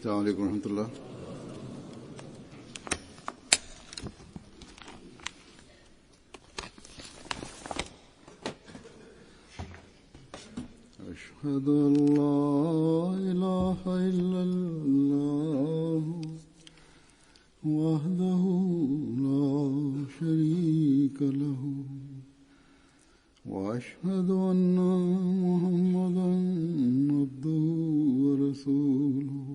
السلام عليكم ورحمة الله. أشهد أن لا إله إلا الله وحده لا شريك له وأشهد أن محمدا عبده ورسوله.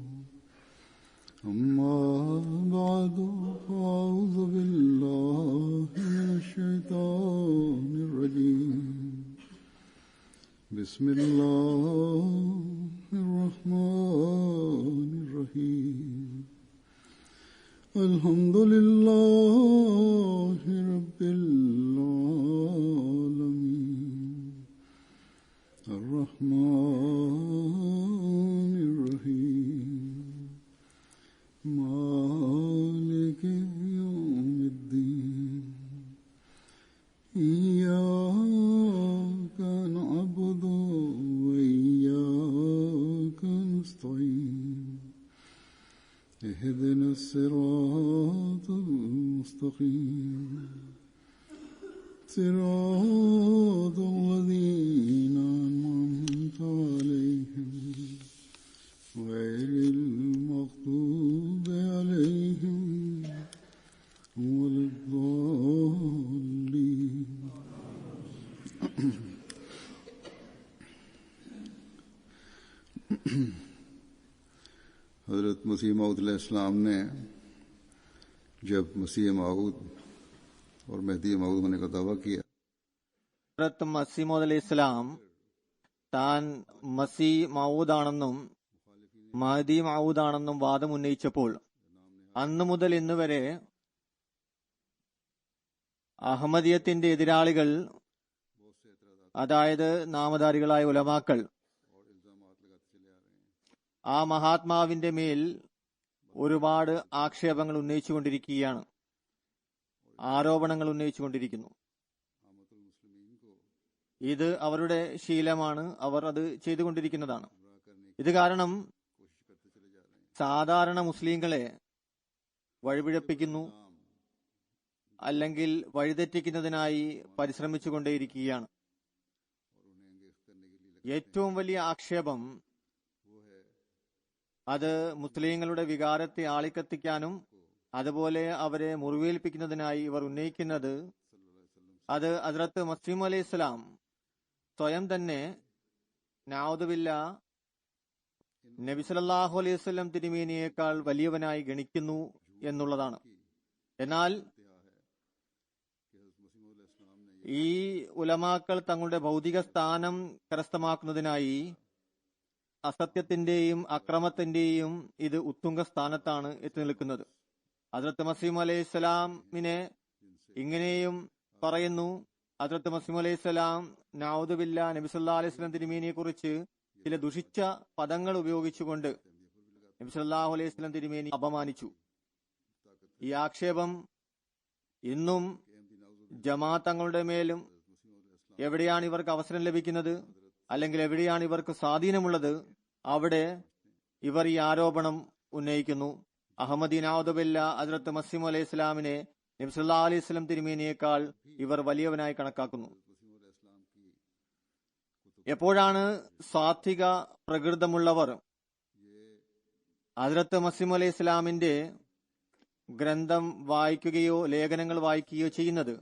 أما بعد فأعوذ بالله من الشيطان الرجيم. بسم الله الرحمن الرحيم. الحمد لله رب العالمين الرحمن الرحيم مالك يوم الدين. إياك نعبد وإياك نستعين. اهدنا الصراط المستقيم صراط الذين أنعمت عليهم غير المغضوب عليهم ولا الضالين. हज़रत मसीह मऊद अलैहिस्सलाम ने जब मसीह मऊद और मेहदी मऊद होने का दावा किया, ഹസ്രത്ത് മസീമോദ് അലൈഹി ഇസ്ലാം താൻ മസീ മഊദാണെന്നും മഹദി മഊദാണെന്നും വാദം ഉന്നയിച്ചപ്പോൾ അന്നു മുതൽ ഇന്ന് വരെ അഹമ്മദിയത്തിന്റെ എതിരാളികൾ, അതായത് നാമധാരികളായ ഉലമാക്കൾ, ആ മഹാത്മാവിന്റെ മേൽ ഒരുപാട് ആക്ഷേപങ്ങൾ ഉന്നയിച്ചുകൊണ്ടിരിക്കുകയാണ്, ആരോപണങ്ങൾ ഉന്നയിച്ചുകൊണ്ടിരിക്കുന്നു. ഇത് അവരുടെ ശീലമാണ്, അവർ അത് ചെയ്തുകൊണ്ടിരിക്കുന്നതാണ്. ഇത് കാരണം സാധാരണ മുസ്ലിങ്ങളെ വഴിപിഴപ്പിക്കുന്നു, അല്ലെങ്കിൽ വഴിതെറ്റിക്കുന്നതിനായി പരിശ്രമിച്ചുകൊണ്ടേയിരിക്കുകയാണ്. ഏറ്റവും വലിയ ആക്ഷേപം അത് മുസ്ലിങ്ങളുടെ വികാരത്തെ ആളിക്കത്തിക്കാനും അതുപോലെ അവരെ മുറിവേൽപ്പിക്കുന്നതിനായി ഇവർ ഉന്നയിക്കുന്നത്, അത് ഹസ്രത്ത് മസീഹ് അലൈഹി ഇസ്ലാം സ്വയം തന്നെ നഊദുബില്ലാ നബി സല്ലല്ലാഹു അലൈഹി വസല്ലം തിരുമേനിയേക്കാൾ വലിയവനായി ഗണിക്കുന്നു എന്നുള്ളതാണ്. എന്നാൽ ഈ ഉലമാക്കൾ തങ്ങളുടെ ഭൗതിക സ്ഥാനം കരസ്ഥമാക്കുന്നതിനായി അസത്യത്തിന്റെയും അക്രമത്തിന്റെയും ഇത് ഉത്തുംഗ സ്ഥാനത്താണ് എത്തി നിൽക്കുന്നത്. ഹസ്രത്ത് മസീഹ് അലൈഹി സ്വലാമിനെ ഇങ്ങനെയും പറയുന്നു. ഹസ്രത്ത് മസീഹ് അലൈഹി സ്വലാം നഊദുബില്ലാ നബി സല്ലല്ലാഹു അലൈഹി വസല്ലം തിരുമേനിയെ കുറിച്ച് ചില ദുഷിച്ച പദങ്ങൾ ഉപയോഗിച്ചുകൊണ്ട് നബി സല്ലല്ലാഹു അലൈഹി വസല്ലം തിരുമേനി അപമാനിച്ചു. ഈ ആക്ഷേപം ഇന്നും ജമാഅത്തങ്ങളുടെ മേലും എവിടെയാണ് ഇവർക്ക് അവസരം ലഭിക്കുന്നത്, അല്ലെങ്കിൽ എവിടെയാണ് ഇവർക്ക് സ്വാധീനമുള്ളത്, അവിടെ ഇവർ ഈ ആരോപണം ഉന്നയിക്കുന്നു. അഹമ്മദി നഊദുബില്ലാ ഹസ്രത്ത് മസീഹ് അലൈഹി ഇസ്ലാമിനെ നബി സല്ലല്ലാഹു അലൈഹി വസല്ലം തിരുമേനിയേക്കാൾ ഇവർ വലിയവനായി കണക്കാക്കുന്നു. എപ്പോഴാണ് സാത്വിക പ്രകൃതമുള്ളവർ ഹസ്രത്ത് മസീഹ് അലൈഹി ഇസ്ലാമിന്റെ ഗ്രന്ഥം വായിക്കുകയോ ലേഖനങ്ങൾ വായിക്കുകയോ ചെയ്യുന്നത്,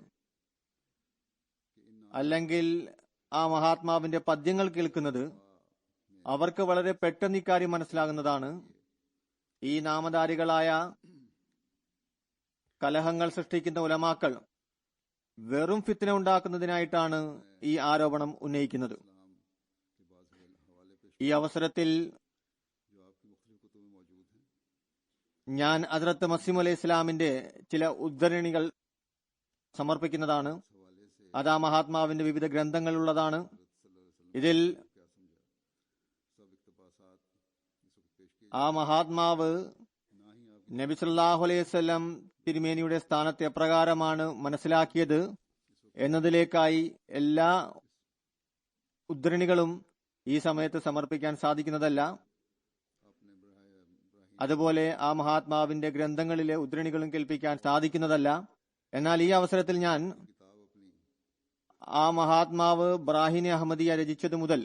അല്ലെങ്കിൽ ആ മഹാത്മാവിന്റെ പദ്യങ്ങൾ കേൾക്കുന്നത്, അവർക്ക് വളരെ പെട്ടെന്ന് ഇക്കാര്യം മനസ്സിലാകുന്നതാണ്. ഈ നാമധാരികളായ കലഹങ്ങൾ സൃഷ്ടിക്കുന്ന ഉലമാക്കൾ വെറും ഫിത്ന ഉണ്ടാക്കുന്നതിനായിട്ടാണ് ഈ ആരോപണം ഉന്നയിക്കുന്നത്. ഈ അവസരത്തിൽ ഞാൻ ഹസ്രത്ത് മസീഹ് അലൈഹി ഇസ്ലാമിന്റെ ചില ഉദ്ധരണികൾ സമർപ്പിക്കുന്നതാണ്. അത് ആ മഹാത്മാവിന്റെ വിവിധ ഗ്രന്ഥങ്ങളുള്ളതാണ്. ഇതിൽ ആ മഹാത്മാവ് നബി സല്ലല്ലാഹു അലൈഹി വസല്ലം തിരുമേനിയുടെ സ്ഥാനത്തെ എപ്രകാരമാണ് മനസ്സിലാക്കിയത് എന്നതിലേക്കായി എല്ലാ ഉദ്ധരണികളും ഈ സമയത്ത് സമർപ്പിക്കാൻ സാധിക്കുന്നതല്ല. അതുപോലെ ആ മഹാത്മാവിന്റെ ഗ്രന്ഥങ്ങളിലെ ഉദ്ധരണികളും കേൾപ്പിക്കാൻ സാധിക്കുന്നതല്ല. എന്നാൽ ഈ അവസരത്തിൽ ഞാൻ ആ മഹാത്മാവ് ബ്രാഹിനെ അഹമ്മദിയ രചിച്ചത് മുതൽ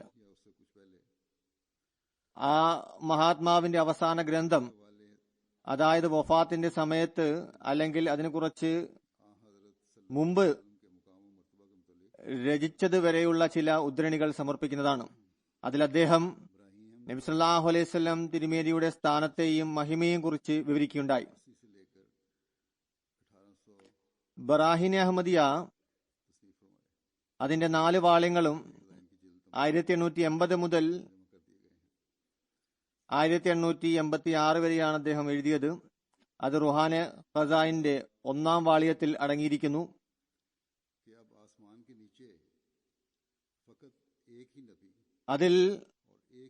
ആ മഹാത്മാവിന്റെ അവസാന ഗ്രന്ഥം, അതായത് വഫാത്തിന്റെ സമയത്ത് അല്ലെങ്കിൽ അതിന് കുറച്ച് മുമ്പ് രചിച്ചത് വരെയുള്ള ചില ഉദ്ധരണികൾ സമർപ്പിക്കുന്നതാണ്. അതിൽ അദ്ദേഹം നബി സല്ലല്ലാഹു അലൈഹി വസല്ലം തിരുമേനിയുടെ സ്ഥാനത്തെയും മഹിമയും കുറിച്ച് വിവരിക്കുകയുണ്ടായി. ബറാഹിനെ അഹമ്മദിയ അതിന്റെ 4 വാള്യങ്ങളും 1880 മുതൽ 1886 വരെയാണ് അദ്ദേഹം എഴുതിയത്. അത് റുഹാനെ ഖസായിന്റെ 1-ാം വാള്യത്തിൽ അടങ്ങിയിരിക്കുന്നു. അതിൽ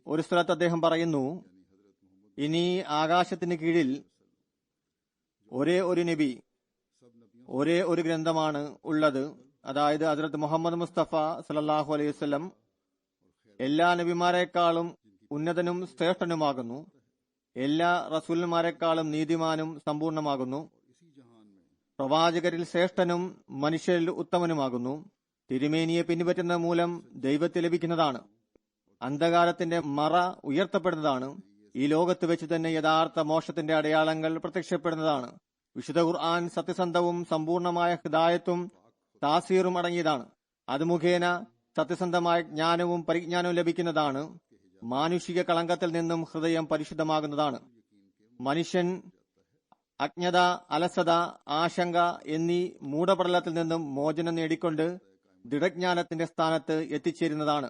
ഒരു സ്ഥലത്ത് അദ്ദേഹം പറയുന്നു, ഇനി ആകാശത്തിന് കീഴിൽ ഒരേ ഒരു നബി, ഒരേ ഒരു ഗ്രന്ഥമാണ് ഉള്ളത്. അതായത് ഹദ്റത്ത് മുഹമ്മദ് മുസ്തഫ സല്ലല്ലാഹു അലൈഹി വസല്ലം എല്ലാ നബിമാരെക്കാളും ഉന്നതനും ശ്രേഷ്ഠനുമാകുന്നു. എല്ലാ റസൂലന്മാരെക്കാളും നീതിമാനും സമ്പൂർണമാകുന്നു. പ്രവാചകരിൽ ശ്രേഷ്ഠനും മനുഷ്യരിൽ ഉത്തമനുമാകുന്നു. തിരുമേനിയെ പിൻപറ്റുന്ന മൂലം ദൈവത്തെ ലഭിക്കുന്നതാണ്. അന്ധകാരത്തിന്റെ മറ ഉയർത്തപ്പെടുന്നതാണ്. ഈ ലോകത്ത് വെച്ച് തന്നെ യഥാർത്ഥ മോക്ഷത്തിന്റെ അടയാളങ്ങൾ പ്രത്യക്ഷപ്പെടുന്നതാണ്. വിശുദ്ധ ഖുർആൻ സത്യസന്ധവും സമ്പൂർണമായ ഹിദായത്തും താസീറും അടങ്ങിയതാണ്. അത് മുഖേന സത്യസന്ധമായ ജ്ഞാനവും പരിജ്ഞാനവും ലഭിക്കുന്നതാണ്. മാനുഷിക കളങ്കത്തിൽ നിന്നും ഹൃദയം പരിശുദ്ധമാകുന്നതാണ്. മനുഷ്യൻ അജ്ഞത, അലസത, ആശങ്ക എന്നീ മൂഢപടലത്തിൽ നിന്നും മോചനം നേടിക്കൊണ്ട് ദൃഢജ്ഞാനത്തിന്റെ സ്ഥാനത്ത് എത്തിച്ചേരുന്നതാണ്.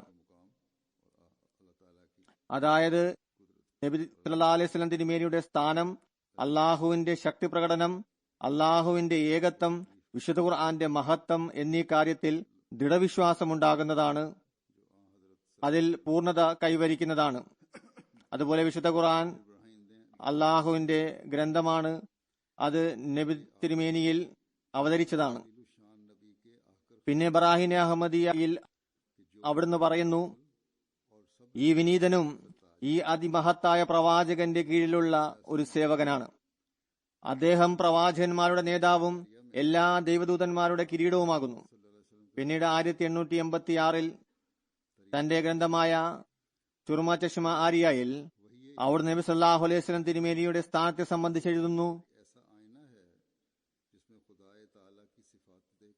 അതായത് നബി സല്ലല്ലാഹു അലൈഹി വസല്ലം തിരുമേനിയുടെ സ്ഥാനം, അള്ളാഹുവിന്റെ ശക്തി പ്രകടനം, അള്ളാഹുവിന്റെ ഏകത്വം, വിശുദ്ധ ഖുർആന്റെ മഹത്വം എന്നീ കാര്യത്തിൽ ദൃഢവിശ്വാസമുണ്ടാകുന്നതാണ്. അതിൽ പൂർണ്ണത കൈവരിക്കുന്നതാണ്. അതുപോലെ വിശുദ്ധ ഖുർആൻ അള്ളാഹുവിന്റെ ഗ്രന്ഥമാണ്. അത് നബി തിരുമേനിയിൽ അവതരിച്ചതാണ്. പിന്നെ ബറാഹിനെ അഹമ്മദിയയിൽ അവിടുന്ന് പറയുന്നു, ഈ വിനീതനും ഈ അതിമഹത്തായ പ്രവാചകന്റെ കീഴിലുള്ള ഒരു സേവകനാണ്. അദ്ദേഹം പ്രവാചകന്മാരുടെ നേതാവും എല്ലാ ദൈവദൂതന്മാരുടെ കിരീടവുമാകുന്നു. പിന്നീട് 1886 തന്റെ ഗ്രന്ഥമായ ചുർമ ചഷ്മ ആരിയയിൽ അവിടുന്ന് നബി സല്ലല്ലാഹു അലൈഹി വസല്ലം തിരുമേനിയുടെ സ്ഥാനത്തെ സംബന്ധിച്ച് എഴുതുന്നു,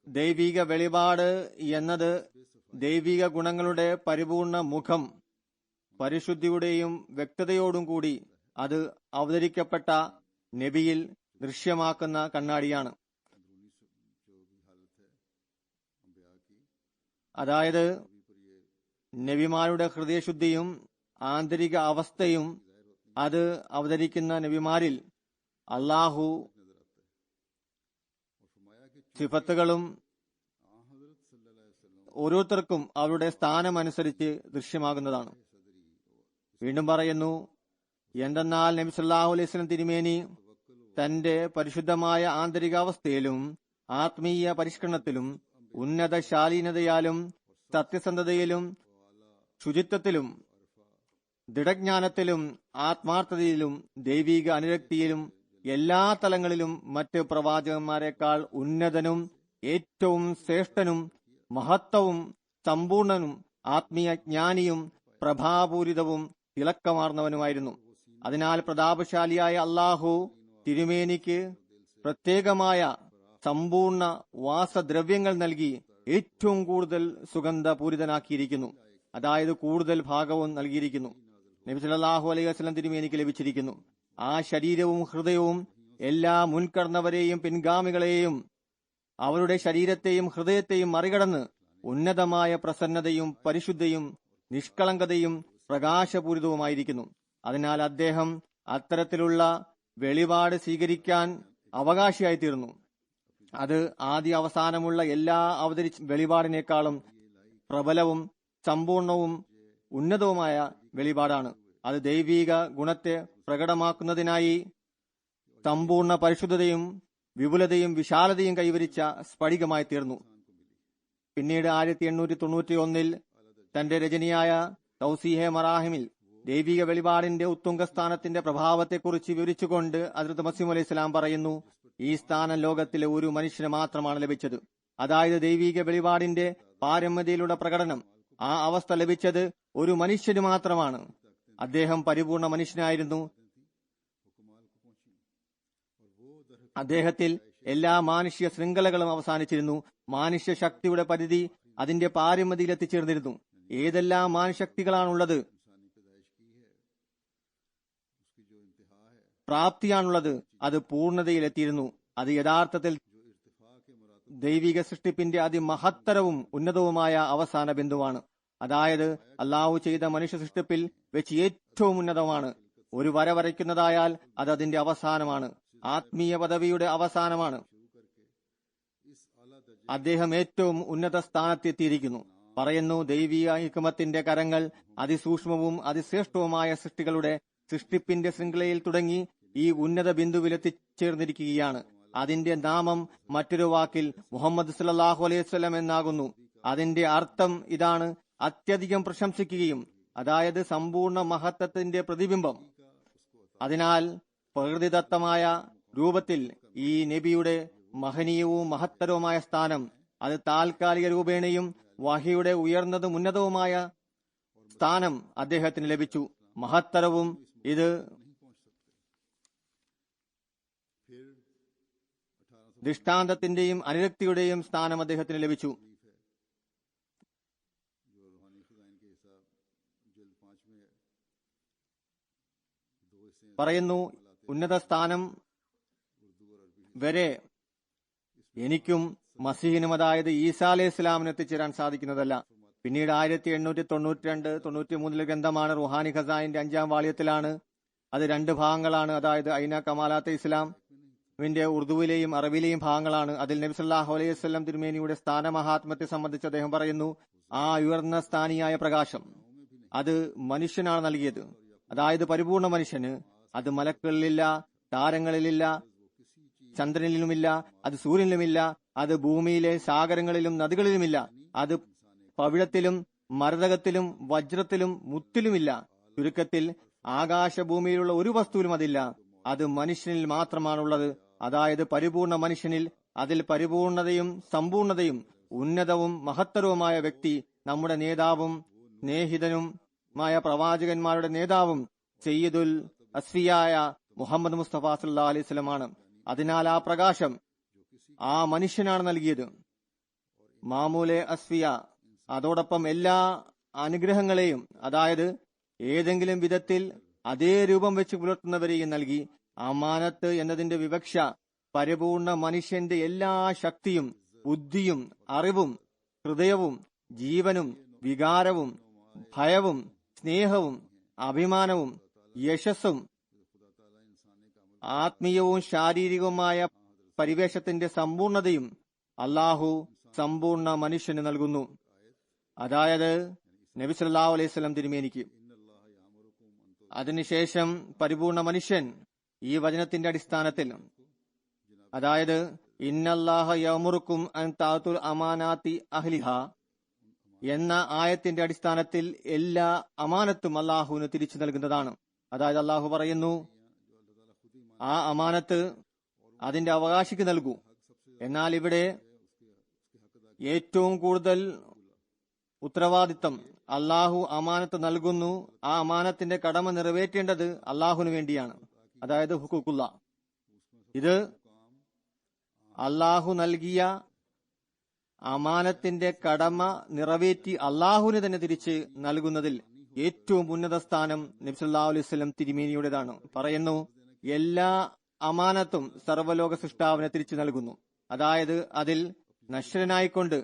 ദൈവിക വെളിപാട് എന്നത് ദൈവിക ഗുണങ്ങളുടെ പരിപൂർണ മുഖം പരിശുദ്ധിയുടെയും വ്യക്തതയോടും കൂടി അത് അവതരിക്കപ്പെട്ട നബിയിൽ ദൃശ്യമാക്കുന്ന കണ്ണാടിയാണ്. അതായത് നബിമാരുടെ ഹൃദയശുദ്ധിയും ആന്തരിക അവസ്ഥയും അത് അവതരിക്കുന്ന നബിമാരിൽ അള്ളാഹു സിഫത്തുകളും ഓരോരുത്തർക്കും അവരുടെ സ്ഥാനമനുസരിച്ച് ദൃശ്യമാകുന്നതാണ്. വീണ്ടും പറയുന്നു, എന്തെന്നാൽ നബി സല്ലല്ലാഹു അലൈഹി വസല്ലം തിരുമേനി തന്റെ പരിശുദ്ധമായ ആന്തരികാവസ്ഥയിലും ആത്മീയ പരിഷ്കരണത്തിലും ഉന്നത ശാലീനതയാലും സത്യസന്ധതയിലും ശുചിത്വത്തിലും ദൃഢജ്ഞാനത്തിലും ആത്മാർത്ഥതയിലും ദൈവിക അനുരക്തിയിലും എല്ലാ തലങ്ങളിലും മറ്റ് പ്രവാചകന്മാരെക്കാൾ ഉന്നതനും ഏറ്റവും ശ്രേഷ്ഠനും മഹത്വവും സമ്പൂർണനും ആത്മീയ ജ്ഞാനിയും പ്രഭാപൂരിതവും തിളക്കമാർന്നവനുമായിരുന്നു. അതിനാൽ പ്രതാപശാലിയായ അള്ളാഹു തിരുമേനിക്ക് പ്രത്യേകമായ സമ്പൂർണ്ണ വാസദ്രവ്യങ്ങൾ നൽകി ഏറ്റവും കൂടുതൽ സുഗന്ധപൂരിതനാക്കിയിരിക്കുന്നു. അതായത് കൂടുതൽ ഭാഗവും നൽകിയിരിക്കുന്നു. നബി സല്ലല്ലാഹു അലൈഹി വസല്ലം തിരുമേനിക്ക് ലഭിച്ചിരിക്കുന്നു. ആ ശരീരവും ഹൃദയവും എല്ലാ മുൻകടന്നവരെയും പിൻഗാമികളെയും അവരുടെ ശരീരത്തെയും ഹൃദയത്തെയും മറികടന്ന് ഉന്നതമായ പ്രസന്നതയും പരിശുദ്ധയും നിഷ്കളങ്കതയും പ്രകാശപൂരിതവുമായിരിക്കുന്നു. അതിനാൽ അദ്ദേഹം അത്തരത്തിലുള്ള വെളിപാട് സ്വീകരിക്കാൻ അവകാശിയായിത്തീർന്നു. അത് ആദ്യ അവസാനമുള്ള എല്ലാ അവതരിച്ച വെളിപാടിനേക്കാളും പ്രബലവും സമ്പൂർണവും ഉന്നതവുമായ വെളിപാടാണ്. അത് ദൈവിക ഗുണത്തെ പ്രകടമാക്കുന്നതിനായി സമ്പൂർണ്ണ പരിശുദ്ധതയും വിപുലതയും വിശാലതയും കൈവരിച്ച സ്ഫടികമായി തീർന്നു. പിന്നീട് 1891 തന്റെ രചനയായ തൗസീഹെ മറാഹിമിൽ ദൈവിക വെളിപാടിന്റെ ഉത്തുംഗസ്ഥാനത്തിന്റെ പ്രഭാവത്തെക്കുറിച്ച് വിവരിച്ചുകൊണ്ട് ഹദ്റത്ത് മസീഹ് അലൈഹി സ്വലാം പറയുന്നു, ഈ സ്ഥാനം ലോകത്തിലെ ഒരു മനുഷ്യന് മാത്രമാണ് ലഭിച്ചത്. അതായത് ദൈവിക വെളിപാടിന്റെ പാരമ്യതയിലുള്ള പ്രകടനം. ആ അവസ്ഥ ലഭിച്ചത് ഒരു മനുഷ്യന് മാത്രമാണ്. അദ്ദേഹം പരിപൂർണ മനുഷ്യനായിരുന്നു. അദ്ദേഹത്തിൽ എല്ലാ മാനുഷ്യ ശൃംഖലകളും അവസാനിച്ചിരുന്നു. മാനുഷ്യ ശക്തിയുടെ പരിധി അതിന്റെ പാരമ്യതയിൽ എത്തിച്ചേർന്നിരുന്നു. ഏതെല്ലാം മാനുശക്തികളാണുള്ളത്, പ്രാപ്തിയാണുള്ളത്, അത് പൂർണ്ണതയിലെത്തിയിരുന്നു. അത് യഥാർത്ഥത്തിൽ ദൈവിക സൃഷ്ടിപ്പിന്റെ അതിമഹത്തരവും ഉന്നതവുമായ അവസാന ബിന്ദുവാണ്. അതായത് അള്ളാഹു ചെയ്ത മനുഷ്യ സൃഷ്ടിപ്പിൽ വെച്ച് ഏറ്റവും ഉന്നതമാണ്. ഒരു വര വരയ്ക്കുന്നതായാൽ അത് അതിന്റെ അവസാനമാണ്, ആത്മീയ പദവിയുടെ അവസാനമാണ്. അദ്ദേഹം ഏറ്റവും ഉന്നത സ്ഥാനത്തെത്തിയിരിക്കുന്നു. പറയുന്നു, ദൈവിക ഹിക്മത്തിന്റെ കരങ്ങൾ അതിസൂക്ഷ്മവും അതിശ്രേഷ്ഠവുമായ സൃഷ്ടികളുടെ സൃഷ്ടിപ്പിന്റെ ശൃംഖലയിൽ തുടങ്ങി ഈ ഉന്നത ബിന്ദുവിൽ എത്തിച്ചേർന്നിരിക്കുകയാണ്. അതിന്റെ നാമം മറ്റൊരു വാക്കിൽ മുഹമ്മദ് സല്ലല്ലാഹു അലൈഹി വസല്ലം എന്നാകുന്നു. അതിന്റെ അർത്ഥം ഇതാണ്: അത്യധികം പ്രശംസിക്കുകയും, അതായത് സമ്പൂർണ്ണ മഹത്വത്തിന്റെ പ്രതിബിംബം. അതിനാൽ പ്രകൃതിദത്തമായ രൂപത്തിൽ ഈ നബിയുടെ മഹനീയവും മഹത്തരവുമായ സ്ഥാനം അത് താൽക്കാലിക രൂപേണയും വഹിയുടെ ഉയർന്നതും ഉന്നതവുമായ സ്ഥാനം അദ്ദേഹത്തിന് ലഭിച്ചു. മഹത്തരവും ഇത് ദൃഷ്ടാന്തത്തിന്റെയും അനുരക്തിയുടെയും സ്ഥാനം അദ്ദേഹത്തിന് ലഭിച്ചു. പറയുന്നു, ഉന്നത സ്ഥാനം വരെ എനിക്കും മസീഹിനും, അതായത് ഈസാ അലൈഹി ഇസ്ലാമിന് എത്തിച്ചേരാൻ സാധിക്കുന്നതല്ല. പിന്നീട് 1892-93 ഗ്രന്ഥമാണ് റുഹാനി ഖസായിന്റെ 5-ാം വാള്യത്തിലാണ്. അത് 2 ഭാഗങ്ങളാണ്. അതായത് ഐന കമാലാത്തെ ഇസ്ലാമിന്റെ ഉറുദുവിലെയും അറബിയിലെയും ഭാഗങ്ങളാണ്. അതിൽ നബി സല്ലല്ലാഹു അലൈഹി വസല്ലം തിരുമേനിയുടെ സ്ഥാനമഹാത്മ്യത്തെ സംബന്ധിച്ച് അദ്ദേഹം പറയുന്നു, ആ ഉയർന്ന സ്ഥാനിയായ പ്രകാശം അത് മനുഷ്യനാണ് നൽകിയത്. അതായത് പരിപൂർണ മനുഷ്യന്. അത് മലക്കുകളിലില്ല, താരങ്ങളിലില്ല, ചന്ദ്രനിലുമില്ല, അത് സൂര്യനിലുമില്ല, അത് ഭൂമിയിലെ സാഗരങ്ങളിലും നദികളിലുമില്ല, അത് പവിഴത്തിലും മരതകത്തിലും വജ്രത്തിലും മുത്തിലുമില്ല. ചുരുക്കത്തിൽ ആകാശഭൂമിയിലുള്ള ഒരു വസ്തുവിലും അതില്ല. അത് മനുഷ്യനിൽ മാത്രമാണുള്ളത്. അതായത് പരിപൂർണ മനുഷ്യനിൽ. അതിൽ പരിപൂർണതയും സമ്പൂർണതയും ഉന്നതവും മഹത്തരവുമായ വ്യക്തി നമ്മുടെ നേതാവും സ്നേഹിതനുമായ പ്രവാചകന്മാരുടെ നേതാവും സയ്യിദുൽ അസ്ഫിയായ മുഹമ്മദ് മുസ്തഫ സല്ലല്ലാഹു അലൈഹി വസല്ലമാണ്. അതിനാൽ ആ പ്രകാശം ആ മനുഷ്യനാണ് നൽകിയത്. മാമൂലെ അസ്ഫിയ, അതോടൊപ്പം എല്ലാ അനുഗ്രഹങ്ങളെയും, അതായത് ഏതെങ്കിലും വിധത്തിൽ അതേ രൂപം വെച്ച് പുലർത്തുന്നവരെയും നൽകി. അമാനത്ത് എന്നതിന്റെ വിവക്ഷ പരിപൂർണ മനുഷ്യന്റെ എല്ലാ ശക്തിയും ബുദ്ധിയും അറിവും ഹൃദയവും ജീവനും വികാരവും ഭയവും സ്നേഹവും അഭിമാനവും യശസ്സും ആത്മീയവും ശാരീരികവുമായ പരിവേഷത്തിന്റെ സമ്പൂർണതയും അള്ളാഹു സമ്പൂർണ്ണ മനുഷ്യന് നൽകുന്നു. അതായത് നബി സല്ലല്ലാഹു അലൈഹി വസല്ലം തിരുമേനിക്ക്. അതിനുശേഷം പരിപൂർണ മനുഷ്യൻ ഈ വചനത്തിന്റെ അടിസ്ഥാനത്തിൽ, അതായത് ഇന്നല്ലാഹ യഅ്മുറുക്കും അൻ തഅതുൽ അമാനാത്തി അഹ്ലിഹ എന്ന ആയത്തിന്റെ അടിസ്ഥാനത്തിൽ എല്ലാ അമാനത്തും അള്ളാഹുവിന് തിരിച്ചു നൽകുന്നതാണ്. അതായത് അള്ളാഹു പറയുന്നു, ആ അമാനത്ത് അതിന്റെ അവകാശിക്ക് നൽകൂ. എന്നാൽ ഇവിടെ ഏറ്റവും കൂടുതൽ ഉത്തരവാദിത്തം അള്ളാഹു അമാനത്ത് നൽകുന്നു. ആ അമാനത്തിന്റെ കടമ നിറവേറ്റേണ്ടത് അള്ളാഹുവിന് വേണ്ടിയാണ്. അതായത് ഹുഖൂഖുല്ല. ഇത് അള്ളാഹു നൽകിയ അമാനത്തിന്റെ കടമ നിറവേറ്റി അള്ളാഹുവിന് തന്നെ തിരിച്ച് നൽകുന്നതിൽ ഏറ്റവും ഉന്നത സ്ഥാനം നബി സല്ലല്ലാഹു അലൈഹി വസല്ലം തിരുമേനിയുടേതാണ്. പറയുന്നു, എല്ലാ അമാനത്തും സർവ്വലോക സൃഷ്ടാവിനെ തിരിച്ചു നൽകുന്നു. അതായത് അതിൽ നശ്വരനായിക്കൊണ്ട്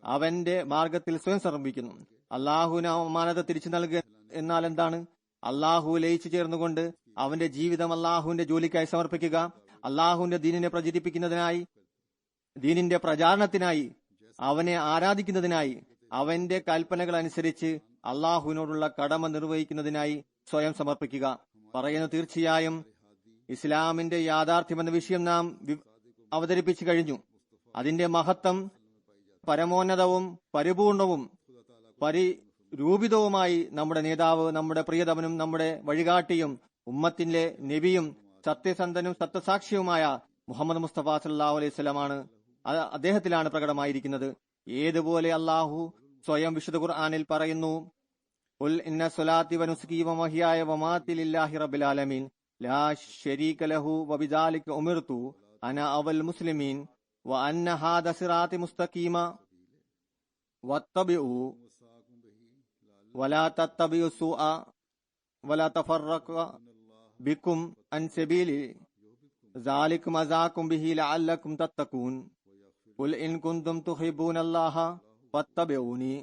അവന്റെ മാർഗത്തിൽ സ്വയം സമർപ്പിക്കുന്നു. അള്ളാഹുവിന് അമാനത്ത് തിരിച്ചു നൽകുക എന്നാൽ എന്താണ്? അള്ളാഹു ലയിച്ചു ചേർന്നുകൊണ്ട് അവന്റെ ജീവിതം അള്ളാഹുവിന്റെ ജോലിക്കായി സമർപ്പിക്കുക, അള്ളാഹുവിന്റെ ദീനിനെ പ്രചരിപ്പിക്കുന്നതിനായി, ദീനിന്റെ പ്രചാരണത്തിനായി, അവനെ ആരാധിക്കുന്നതിനായി, അവന്റെ കൽപ്പനകൾ അനുസരിച്ച് അള്ളാഹുവിനോടുള്ള കടമ നിർവഹിക്കുന്നതിനായി സ്വയം സമർപ്പിക്കുക. പറയുന്നു, തീർച്ചയായും ഇസ്ലാമിന്റെ യാഥാർത്ഥ്യമെന്ന വിഷയം നാം അവതരിപ്പിച്ചു കഴിഞ്ഞു. അതിന്റെ മഹത്വം പരമോന്നതവും പരിപൂർണവും രൂപിതവുമായി നമ്മുടെ നേതാവ്, നമ്മുടെ പ്രിയതമനും നമ്മുടെ വഴികാട്ടിയും ഉമ്മത്തിന്റെ നബിയും സത്യസന്ധനും സത്യസാക്ഷിയുമായ മുഹമ്മദ് മുസ്തഫ സല്ലല്ലാഹു അലൈഹി വസല്ലമാണ്. അദ്ദേഹത്തിലാണ് പ്രകടമായിരിക്കുന്നത്. ഏതുപോലെ അള്ളാഹു സ്വയം വിശുദ്ധ ഖുർആനിൽ പറയുന്നു, ഖുൽ ഇന്ന സ്വലാത്തി വനുസ്കി വമഹ്യായ വമാതി ലില്ലാഹി റബ്ബിൽ ആലമീൻ ലാ ശരീക ലഹു വബിദാലിക ഉമിർതു അന അവൽ മുസ്ലിമീൻ വഅന്ന ഹാദ സിറാത്തി മുസ്തഖീമ വത്തബിഉ വലാ തത്തബിഉ സുഅ വലാ തഫറഖ ബിക്കും അൻ സബീലി ذلكم أزاكم به لعلكم تتقون قل إن كنتم تحبون الله فاتبعوني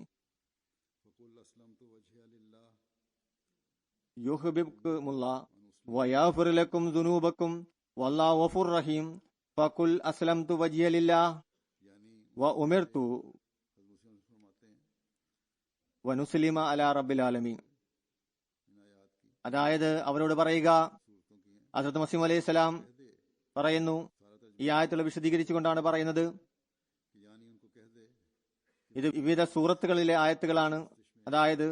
يحببكم الله ويغفر لكم ذنوبكم والله غفور رحيم فقل أسلمت وجهي لله وأمرت ونسلم على رب العالمين. അതായത് അവരോട് പറയുക, ഹസ്രത്ത് മസീഹ് അലൈഹി സ്വലാം പറയുന്നു, ഈ ആയത്തുകൾ വിശദീകരിച്ചുകൊണ്ടാണ് പറയുന്നത്. ഇത് വിവിധ സൂറത്തുകളിലെ ആയത്തുകളാണ്. അതായത്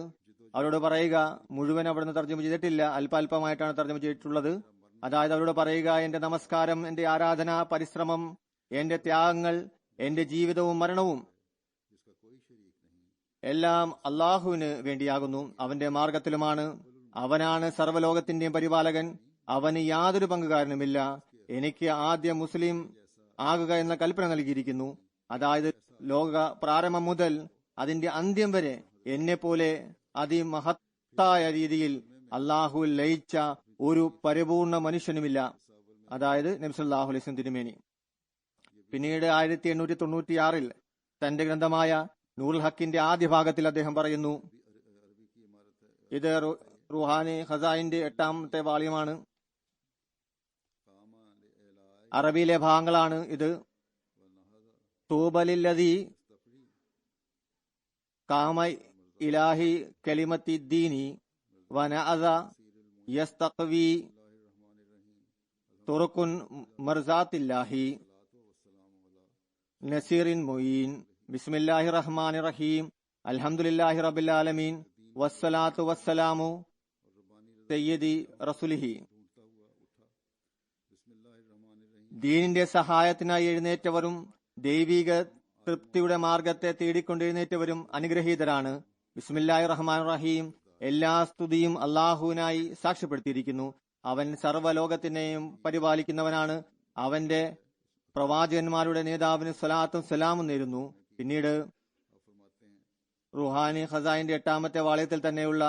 അവരോട് പറയുക, മുഴുവൻ അവിടുന്ന് തർജ്ജമ ചെയ്തിട്ടില്ല, അല്പാൽപമായിട്ടാണ് തർജ്ജമ ചെയ്തിട്ടുള്ളത്. അതായത് അവരോട് പറയുക, എന്റെ നമസ്കാരം, എന്റെ ആരാധന, പരിശ്രമം, എന്റെ ത്യാഗങ്ങൾ, എന്റെ ജീവിതവും മരണവും എല്ലാം അള്ളാഹുവിന് വേണ്ടിയാകുന്നു. അവന്റെ മാർഗത്തിലുമാണ്. അവനാണ് സർവ്വലോകത്തിന്റെയും പരിപാലകൻ. അവന് യാതൊരു പങ്കുകാരനുമില്ല. എനിക്ക് ആദ്യം മുസ്ലിം ആകുക എന്ന കൽപ്പന നൽകിയിരിക്കുന്നു. അതായത് ലോക പ്രാരംഭം മുതൽ അതിന്റെ അന്ത്യം വരെ എന്നെ പോലെ അതിമഹത്തായ രീതിയിൽ അള്ളാഹുവിൽ ലയിച്ച ഒരു പരിപൂർണ മനുഷ്യനുമില്ല. അതായത് നബി സല്ലല്ലാഹു അലൈഹി വസല്ലം തിരുമേനി. പിന്നീട് 1896 തന്റെ ഗ്രന്ഥമായ നൂറുൽ ഹക്കിന്റെ ആദ്യ ഭാഗത്തിൽ അദ്ദേഹം പറയുന്നു, ഇത് റുഹാനി ഖസായിന്റെ 8ാമത്തെ വാള്യമാണ്. അറബിയിലെ ഭാഗങ്ങളാണ് ഇത്. തൂബലില്ലദീ കാമ ഇലാഹി കലിമത്തി ദീനി വനഅദ യസ്തഖവി തുറുക്കുൻ മർസാത്തില്ലാഹി നസീറിൻ മുഈൻ ബിസ്മില്ലാഹിർ റഹ്മാനിർ റഹീം അൽഹംദുലില്ലാഹി റബ്ബിൽ ആലമീൻ വസ്സലാത്തു വസ്സലാമു സയ്യിദി റസൂലിഹി. ദീനിന്റെ സഹായത്തിനായി എഴുന്നേറ്റവരും ദൈവിക തൃപ്തിയുടെ മാർഗത്തെ തേടിക്കൊണ്ട് എഴുന്നേറ്റവരും അനുഗ്രഹീതരാണ്. ബിസ്മില്ലാഹിർ റഹ്മാനിർ റഹീം. എല്ലാ സ്തുതിയും അള്ളാഹുവിനായി സാക്ഷ്യപ്പെടുത്തിയിരിക്കുന്നു. അവൻ സർവ്വലോകത്തിനെയും പരിപാലിക്കുന്നവനാണ്. അവന്റെ പ്രവാചകന്മാരുടെ നേതാവിന് സ്വലാത്തും സലാമും നേരുന്നു. പിന്നീട് റുഹാനി ഖസായിന്റെ 8ാമത്തെ വാള്യത്തിൽ തന്നെയുള്ള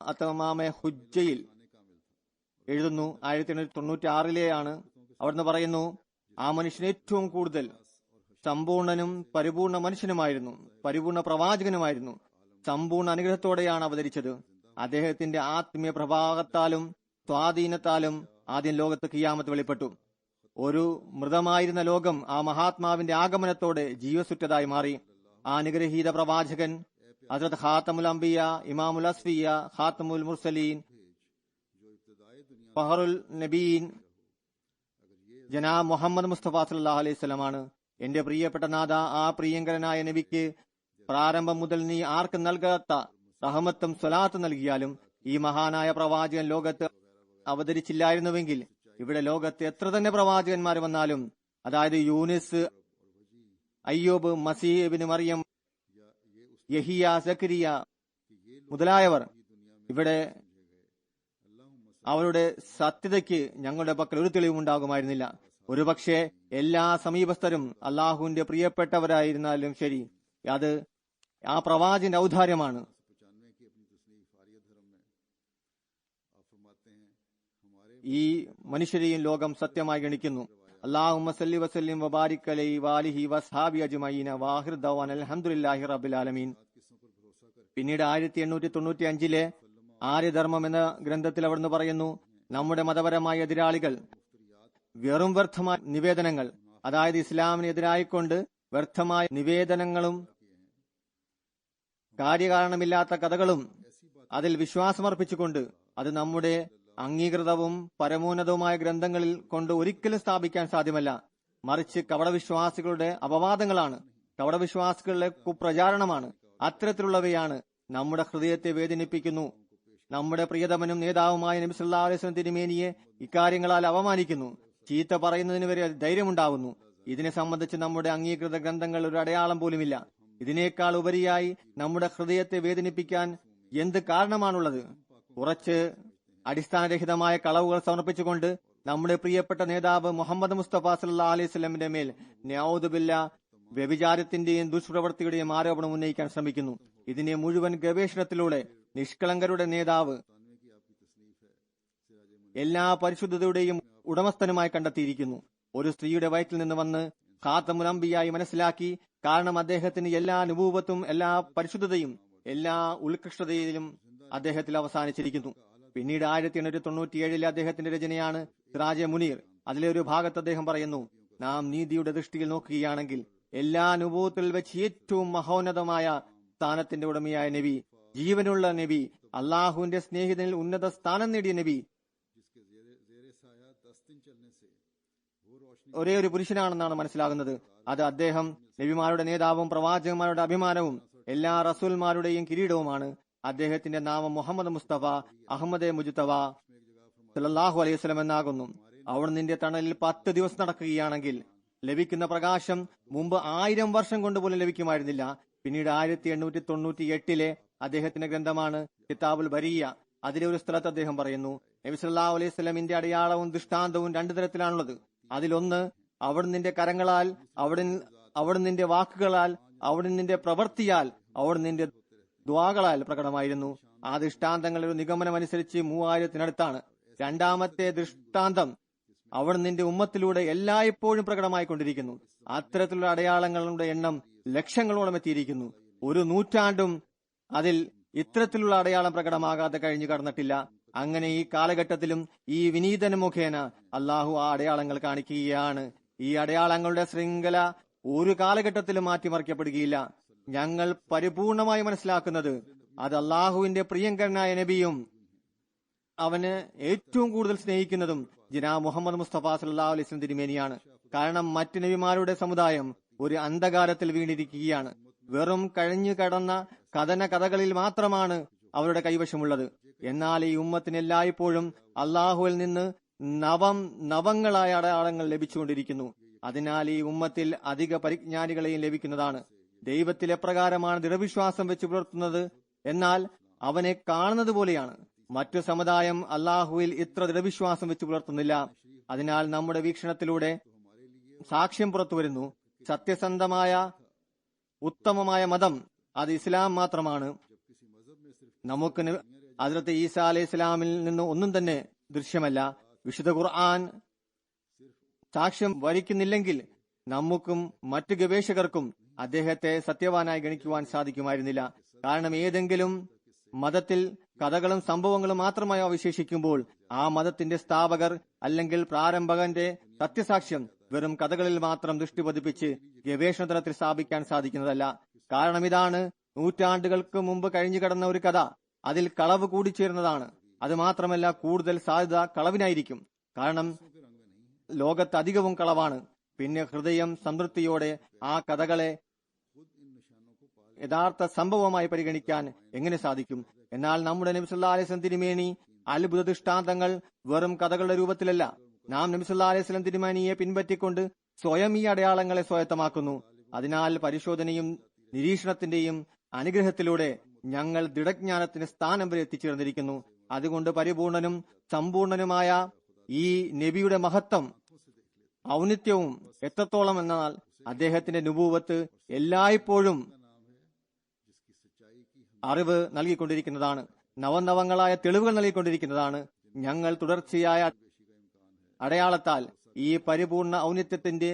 അത്തമാമെ ഹുജ്ജയിൽ എഴുതുന്നു, 1896 അവിടുന്ന് പറയുന്നു, ആ മനുഷ്യൻ ഏറ്റവും കൂടുതൽ സമ്പൂർണനും പരിപൂർണ മനുഷ്യനുമായിരുന്നു, പരിപൂർണ പ്രവാചകനുമായിരുന്നു. സമ്പൂർണ്ണ അനുഗ്രഹത്തോടെയാണ് അവതരിച്ചത്. അദ്ദേഹത്തിന്റെ ആത്മീയ പ്രഭാവത്താലും സ്വാധീനത്താലും ആദ്യം ലോകത്ത് ഖിയാമത്ത് വെളിപ്പെട്ടു. ഒരു മൃതമായിരുന്ന ലോകം ആ മഹാത്മാവിന്റെ ആഗമനത്തോടെ ജീവസുറ്റതായി മാറി. ആ അനുഗ്രഹീത പ്രവാചകൻ ഹസ്രത്ത് ഖാത്തമുൽ അംബിയ, ഇമാമുൽ അസ്ഫിയ, ഖാത്തമുൽ മുർസലീൻ, ഫഹറുൽ നബീൻ ജനാബ് മുഹമ്മദ് മുസ്തഫ സല്ലല്ലാഹു അലൈഹി വസല്ലമാണ്. എന്റെ പ്രിയപ്പെട്ട നാഥ, ആ പ്രിയങ്കരനായ നബിക്ക് പ്രാരംഭം മുതൽ നീ ആർക്കും നൽകാത്ത റഹമത്തും സ്വലാത്തും നൽകിയാലും ഈ മഹാനായ പ്രവാചകൻ ലോകത്ത് അവതരിച്ചില്ലായിരുന്നുവെങ്കിൽ ഇവിടെ ലോകത്ത് എത്ര തന്നെ പ്രവാചകന്മാർ വന്നാലും, അതായത് യൂനിസ്, അയ്യൂബ്, മസീഹ് ഇബ്നു മറിയം, യഹിയ, സക്കരിയ മുതലായവർ, ഇവിടെ അവരുടെ സത്യതയ്ക്ക് ഞങ്ങളുടെ പക്കൽ ഒരു തെളിവുണ്ടാകുമായിരുന്നില്ല. ഒരുപക്ഷെ എല്ലാ സമീപസ്ഥരും അള്ളാഹുവിന്റെ പ്രിയപ്പെട്ടവരായിരുന്നാലും ശരി, അത് ആ പ്രവാചകന്റെ ഔദാര്യമാണ്. ഈ മനുഷ്യരെയും ലോകം സത്യമായി ഗണിക്കുന്നു. അല്ലാഹുമ്മ സല്ലി വസല്ലിം വബാരിക് അലൈഹി വആലിഹി വസ്ഹാബി അജ്മഈന വാഹിർ ദഅവാന അൽഹംദുലില്ലാഹി റബ്ബിൽ ആലമീൻ. പിന്നീട് 1895 ആര്യധർമ്മം എന്ന ഗ്രന്ഥത്തിൽ അവിടുന്ന് പറയുന്നു, നമ്മുടെ മതപരമായ എതിരാളികൾ വെറും വ്യർത്ഥമായ നിവേദനങ്ങൾ, അതായത് ഇസ്ലാമിന് എതിരായിക്കൊണ്ട് വ്യർത്ഥമായ നിവേദനങ്ങളും കാര്യകാരണമില്ലാത്ത കഥകളും അതിൽ വിശ്വാസമർപ്പിച്ചുകൊണ്ട് അത് നമ്മുടെ അംഗീകൃതവും പരമോന്നതവുമായ ഗ്രന്ഥങ്ങളിൽ കൊണ്ട് ഒരിക്കലും സ്ഥാപിക്കാൻ സാധ്യമല്ല. മറിച്ച് കപടവിശ്വാസികളുടെ അപവാദങ്ങളാണ്, കപടവിശ്വാസികളുടെ കുപ്രചാരണമാണ്. അത്തരത്തിലുള്ളവയാണ് നമ്മുടെ ഹൃദയത്തെ വേദനിപ്പിക്കുന്നു. നമ്മുടെ പ്രിയതമനും നേതാവുമായ നബി സല്ലല്ലാഹു അലൈഹി വസല്ലം തിരുമേനിയെ ഇക്കാര്യങ്ങളാൽ അപമാനിക്കുന്നു. ചീത്ത പറയുന്നതിന് വരെ ധൈര്യമുണ്ടാകുന്നു. ഇതിനെ സംബന്ധിച്ച് നമ്മുടെ അംഗീകൃത ഗ്രന്ഥങ്ങൾ ഒരു അടയാളം പോലുമില്ല. ഇതിനേക്കാൾ ഉപരിയായി നമ്മുടെ ഹൃദയത്തെ വേദനിപ്പിക്കാൻ എന്ത് കാരണമാണുള്ളത്? കുറച്ച് അടിസ്ഥാനരഹിതമായ കളവുകൾ സമർപ്പിച്ചുകൊണ്ട് നമ്മുടെ പ്രിയപ്പെട്ട നേതാവ് മുഹമ്മദ് മുസ്തഫ സല്ലല്ലാഹു അലൈഹി വസല്ലമിന്റെ മേൽ നഊദു ബില്ലാഹ് വ്യഭിചാരത്തിന്റെയും ദുഷ്പ്രവൃത്തിയുടെയും ആരോപണം ഉന്നയിക്കാൻ ശ്രമിക്കുന്നു. ഇതിനെ മുഴുവൻ ഗവേഷണത്തിലൂടെ നിഷ്കളങ്കരുടെ നേതാവ് എല്ലാ പരിശുദ്ധതയുടെയും ഉടമസ്ഥനുമായി കണ്ടെത്തിയിരിക്കുന്നു. ഒരു സ്ത്രീയുടെ വയറ്റിൽ നിന്ന് വന്ന് ഖാത്തമുൽ അംബിയായി മനസ്സിലാക്കി. കാരണം അദ്ദേഹത്തിന് എല്ലാ നുബൂവത്തും എല്ലാ പരിശുദ്ധതയും എല്ലാ ഉത്കൃഷ്ടതയിലും അദ്ദേഹത്തിൽ അവസാനിച്ചിരിക്കുന്നു. പിന്നീട് 1897 അദ്ദേഹത്തിന്റെ രചനയാണ് സിറാജെ മുനീർ. അതിലെ ഒരു ഭാഗത്ത് അദ്ദേഹം പറയുന്നു, നാം നീതിയുടെ ദൃഷ്ടിയിൽ നോക്കുകയാണെങ്കിൽ എല്ലാ നുബൂവത്തിൽ വെച്ച് ഏറ്റവും മഹോന്നതമായ സ്ഥാനത്തിന്റെ ഉടമയായ നബി, ജീവനുള്ള നബി, അള്ളാഹുവിന്റെ സ്നേഹിതനിൽ ഉന്നത സ്ഥാനം നേടിയ നബി ഒരേ ഒരു പുരുഷനാണെന്നാണ് മനസ്സിലാകുന്നത്. അത് അദ്ദേഹം നബിമാരുടെ നേതാവും പ്രവാചകന്മാരുടെ അഭിമാനവും എല്ലാ റസൂൽമാരുടെയും കിരീടവുമാണ്. അദ്ദേഹത്തിന്റെ നാമം മുഹമ്മദ് മുസ്തഫ അഹമ്മദ് മുജ്തബ സല്ലല്ലാഹു അലൈഹി വസല്ലം എന്നാകുന്നു. അവിടെ നിന്റെ തണലിൽ 10 ദിവസം നടക്കുകയാണെങ്കിൽ ലഭിക്കുന്ന പ്രകാശം മുമ്പ് 1000 വർഷം കൊണ്ട് പോലും ലഭിക്കുമായിരുന്നില്ല. പിന്നീട് 1898 അദ്ദേഹത്തിന്റെ ഗ്രന്ഥമാണ് കിതാബുൽ ബരിയ. അതിലെ ഒരു സ്ഥലത്ത് അദ്ദേഹം പറയുന്നു, നബി സല്ലല്ലാഹു അലൈഹി വസല്ലമിന്റെ അടയാളവും ദൃഷ്ടാന്തവും 2 തരത്തിലാണുള്ളത്. അതിലൊന്ന് അവിടുന്ന് നിന്റെ കരങ്ങളാൽ, അവിടുന്ന് നിന്റെ വാക്കുകളാൽ, അവിടുന്ന് നിന്റെ പ്രവൃത്തിയാൽ, അവിടുന്ന് നിന്റെ ദ്വാകളാൽ പ്രകടമായിരുന്നു. ആ ദൃഷ്ടാന്തങ്ങളുടെ ഒരു നിഗമനം അനുസരിച്ച് 3000-നടുത്താണ്. രണ്ടാമത്തെ ദൃഷ്ടാന്തം അവിടുന്ന് നിന്റെ ഉമ്മത്തിലൂടെ എല്ലായ്പ്പോഴും പ്രകടമായിക്കൊണ്ടിരിക്കുന്നു. അത്തരത്തിലുള്ള അടയാളങ്ങളുടെ എണ്ണം ലക്ഷങ്ങളോളം എത്തിയിരിക്കുന്നു. ഒരു നൂറ്റാണ്ടും അതിൽ ഇത്തരത്തിലുള്ള അടയാളം പ്രകടമാകാതെ കഴിഞ്ഞു കടന്നിട്ടില്ല. അങ്ങനെ ഈ കാലഘട്ടത്തിലും ഈ വിനീതന മുഖേന അള്ളാഹു ആ അടയാളങ്ങൾ കാണിക്കുകയാണ്. ഈ അടയാളങ്ങളുടെ ശൃംഖല ഒരു കാലഘട്ടത്തിലും മാറ്റിമറിക്കപ്പെടുകയില്ല. ഞങ്ങൾ പരിപൂർണമായി മനസ്സിലാക്കുന്നത് അത് അള്ളാഹുവിന്റെ പ്രിയങ്കരനായ നബിയും അവന് ഏറ്റവും കൂടുതൽ സ്നേഹിക്കുന്നതും ജനാബ് മുഹമ്മദ് മുസ്തഫ സല്ലല്ലാഹു അലൈഹി വസല്ലം തിരുമേനിയാണ്. കാരണം മറ്റു നബിമാരുടെ സമുദായം ഒരു അന്ധകാരത്തിൽ വീണിരിക്കുകയാണ്. വെറും കഴിഞ്ഞു കടന്ന കഥകളിൽ മാത്രമാണ് അവരുടെ കൈവശമുള്ളത്. എന്നാൽ ഈ ഉമ്മത്തിന് എല്ലായ്പ്പോഴും അള്ളാഹുവിൽ നിന്ന് നവങ്ങളായ അടയാളങ്ങൾ ലഭിച്ചുകൊണ്ടിരിക്കുന്നു. അതിനാൽ ഈ ഉമ്മത്തിൽ അധിക പരിജ്ഞാനികളെയും ലഭിക്കുന്നതാണ്. ദൈവത്തിൽ എപ്രകാരമാണ് ദൃഢവിശ്വാസം വെച്ച് പുലർത്തുന്നത് എന്നാൽ അവനെ കാണുന്നത് പോലെയാണ്. മറ്റു സമുദായം അള്ളാഹുവിൽ ഇത്ര ദൃഢവിശ്വാസം വെച്ച് പുലർത്തുന്നില്ല. അതിനാൽ നമ്മുടെ വീക്ഷണത്തിലൂടെ സാക്ഷ്യം പുറത്തുവരുന്നു, സത്യസന്ധമായ ഉത്തമമായ മതം അത് ഇസ്ലാം മാത്രമാണ്. നമുക്ക് ഹദ്റത്ത് ഈസാ അലൈഹി ഇസ്ലാമിൽ നിന്ന് ഒന്നും തന്നെ ദൃശ്യമല്ല. വിശുദ്ധ ഖുർആൻ സാക്ഷ്യം വരിക്കുന്നില്ലെങ്കിൽ നമുക്കും മറ്റു ഗവേഷകർക്കും അദ്ദേഹത്തെ സത്യവാനായി ഗണിക്കുവാൻ സാധിക്കുമായിരുന്നില്ല. കാരണം ഏതെങ്കിലും മതത്തിൽ കഥകളും സംഭവങ്ങളും മാത്രമായി അവശേഷിക്കുമ്പോൾ ആ മതത്തിന്റെ സ്ഥാപകർ അല്ലെങ്കിൽ പ്രാരംഭകന്റെ സത്യസാക്ഷ്യം വെറും കഥകളിൽ മാത്രം ദൃഷ്ടി പതിപ്പിച്ച് ഗവേഷണ തലത്തിൽ സ്ഥാപിക്കാൻ സാധിക്കുന്നതല്ല. കാരണം ഇതാണ്, നൂറ്റാണ്ടുകൾക്ക് മുമ്പ് കഴിഞ്ഞു കടന്ന ഒരു കഥ അതിൽ കളവ് കൂടിച്ചേരുന്നതാണ്. അത് മാത്രമല്ല കൂടുതൽ സാധ്യത കളവിനായിരിക്കും. കാരണം ലോകത്ത് അധികവും കളവാണ്. പിന്നെ ഹൃദയം സംതൃപ്തിയോടെ ആ കഥകളെ യഥാർത്ഥ സംഭവമായി പരിഗണിക്കാൻ എങ്ങനെ സാധിക്കും? എന്നാൽ നമ്മുടെ നബി സല്ലല്ലാഹു അലൈഹി വസല്ലം തിരുമേനി അത്ഭുത ദൃഷ്ടാന്തങ്ങൾ വെറും കഥകളുടെ രൂപത്തിലല്ല. നാം നബി സല്ലല്ലാഹു അലൈഹി വസല്ലം തിരുമേനിയെ പിൻപറ്റിക്കൊണ്ട് സ്വയം ഈ അടയാളങ്ങളെ സ്വായത്തമാക്കുന്നു. അതിനാൽ പരിശോധനയും നിരീക്ഷണത്തിന്റെയും അനുഗ്രഹത്തിലൂടെ ഞങ്ങൾ ദൃഢജ്ഞാനത്തിന് സ്ഥാനം വരെ എത്തിച്ചേർന്നിരിക്കുന്നു. അതുകൊണ്ട് പരിപൂർണനും സമ്പൂർണനുമായ ഈ നബിയുടെ മഹത്വം ഔന്നിത്യവും എത്രത്തോളം എന്നാൽ അദ്ദേഹത്തിന്റെ നുബൂവത്ത് എല്ലായ്പ്പോഴും അറിവ് നൽകിക്കൊണ്ടിരിക്കുന്നതാണ്, നവനവങ്ങളായ തെളിവുകൾ നൽകിക്കൊണ്ടിരിക്കുന്നതാണ്. ഞങ്ങൾ തുടർച്ചയായ അടയാളത്താൽ ഈ പരിപൂർണ ഔന്നിത്യത്തിന്റെ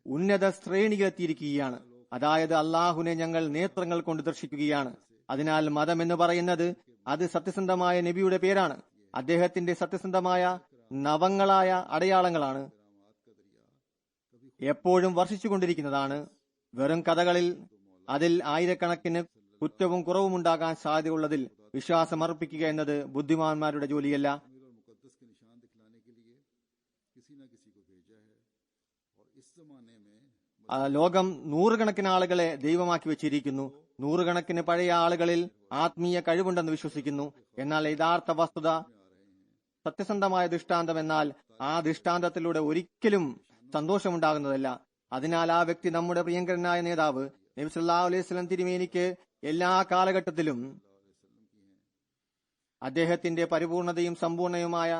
ഉന്നത ശ്രേണിയിലെത്തിയിരിക്കുകയാണ്. അതായത് അള്ളാഹുവിനെ ഞങ്ങൾ നേത്രങ്ങൾ കൊണ്ട് ദർശിക്കുകയാണ്. അതിനാൽ മതം എന്ന് പറയുന്നത് അത് സത്യസന്ധമായ നബിയുടെ പേരാണ്. അദ്ദേഹത്തിന്റെ സത്യസന്ധമായ നവങ്ങളായ അടയാളങ്ങളാണ്, എപ്പോഴും വർഷിച്ചുകൊണ്ടിരിക്കുന്നതാണ്. വെറും കഥകളിൽ അതിൽ ആയിരക്കണക്കിന് കുറ്റവും കുറവും ഉണ്ടാകാൻ സാധ്യതയുള്ളതിൽ വിശ്വാസം അർപ്പിക്കുക എന്നത് ബുദ്ധിമാന്മാരുടെ ജോലിയല്ല. ലോകം നൂറുകണക്കിന് ആളുകളെ ദൈവമാക്കി വെച്ചിരിക്കുന്നു. നൂറുകണക്കിന് പഴയ ആളുകളിൽ ആത്മീയ കഴിവുണ്ടെന്ന് വിശ്വസിക്കുന്നു. എന്നാൽ യഥാർത്ഥ വസ്തുത, സത്യസന്ധമായ ദൃഷ്ടാന്തം എന്നാൽ ആ ദൃഷ്ടാന്തത്തിലൂടെ ഒരിക്കലും സന്തോഷമുണ്ടാകുന്നതല്ല. അതിനാൽ ആ വ്യക്തി നമ്മുടെ പ്രിയങ്കരനായ നേതാവ് നബി സല്ലല്ലാഹു അലൈഹി വസല്ലം തിരുമേനിക്ക് എല്ലാ കാലഘട്ടത്തിലും അദ്ദേഹത്തിന്റെ പരിപൂർണതയും സമ്പൂർണയുമായ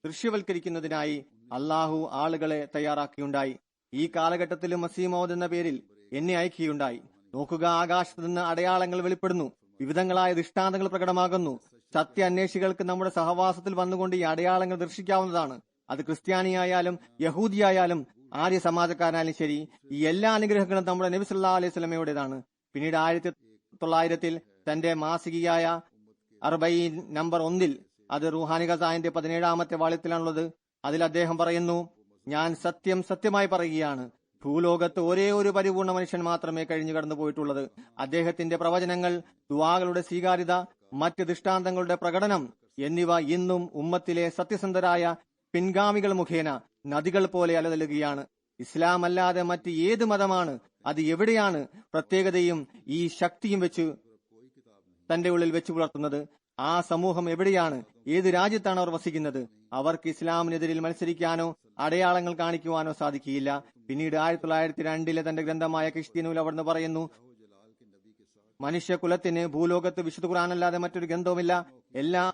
ദൃശ്യവൽക്കരിക്കുന്നതിനായി അള്ളാഹു ആളുകളെ തയ്യാറാക്കിയുണ്ടായി. ഈ കാലഘട്ടത്തിലും മസീഹ് മൗഊദ് എന്ന പേരിൽ എന്നെ അയക്കുകയുണ്ടായി. നോക്കുക, ആകാശത്ത് നിന്ന് അടയാളങ്ങൾ വെളിപ്പെടുന്നു, വിവിധങ്ങളായ ദൃഷ്ടാന്തങ്ങൾ പ്രകടമാകുന്നു. സത്യ അന്വേഷികൾക്ക് നമ്മുടെ സഹവാസത്തിൽ വന്നുകൊണ്ട് ഈ അടയാളങ്ങൾ ദർശിക്കാവുന്നതാണ്. അത് ക്രിസ്ത്യാനിയായാലും യഹൂദിയായാലും ആര്യ സമാജക്കാരനായാലും ശരി, ഈ എല്ലാ അനുഗ്രഹങ്ങളും നമ്മുടെ നബി സല്ലല്ലാഹു അലൈഹി വസല്ലമയുടേതാണ്. പിന്നീട് 1900 തന്റെ മാസികയായ 40 നമ്പർ 1 അത് റുഹാനി ഖസാന്റെ 17ാമത്തെ വാള്യത്തിലാണുള്ളത്. അതിൽ അദ്ദേഹം പറയുന്നു, ഞാൻ സത്യമായി പറയുകയാണ്, ഭൂലോകത്ത് ഒരേ ഒരു പരിപൂർണ മനുഷ്യൻ മാത്രമേ കഴിഞ്ഞു കടന്നു പോയിട്ടുള്ളത്. അദ്ദേഹത്തിന്റെ പ്രവചനങ്ങൾ, ദുആകളുടെ സ്വീകാര്യത, മറ്റ് ദൃഷ്ടാന്തങ്ങളുടെ പ്രകടനം എന്നിവ ഇന്നും ഉമ്മത്തിലെ സത്യസന്ധരായ പിൻഗാമികൾ മുഖേന നദികൾ പോലെ അലതല്ലുകയാണ്. ഇസ്ലാം അല്ലാതെ മറ്റ് ഏത് മതമാണ്, അത് എവിടെയാണ് പ്രത്യേകതയും ഈ ശക്തിയും വെച്ച് തന്റെ ഉള്ളിൽ വെച്ചു പുലർത്തുന്നത്? ആ സമൂഹം എവിടെയാണ്? ഏത് രാജ്യത്താണ് അവർ വസിക്കുന്നത്? അവർക്ക് ഇസ്ലാമിനെതിരിൽ മത്സരിക്കാനോ അടയാളങ്ങൾ കാണിക്കുവാനോ സാധിക്കില്ല. പിന്നീട് 1902 തന്റെ ഗ്രന്ഥമായ കിഷ്തിനൂൽ അവിടുന്ന് പറയുന്നു, മനുഷ്യകുലത്തിന് ഭൂലോകത്ത് വിശുദ്ധ ഖുർആനല്ലാതെ മറ്റൊരു ഗ്രന്ഥവുമില്ല. എല്ലാ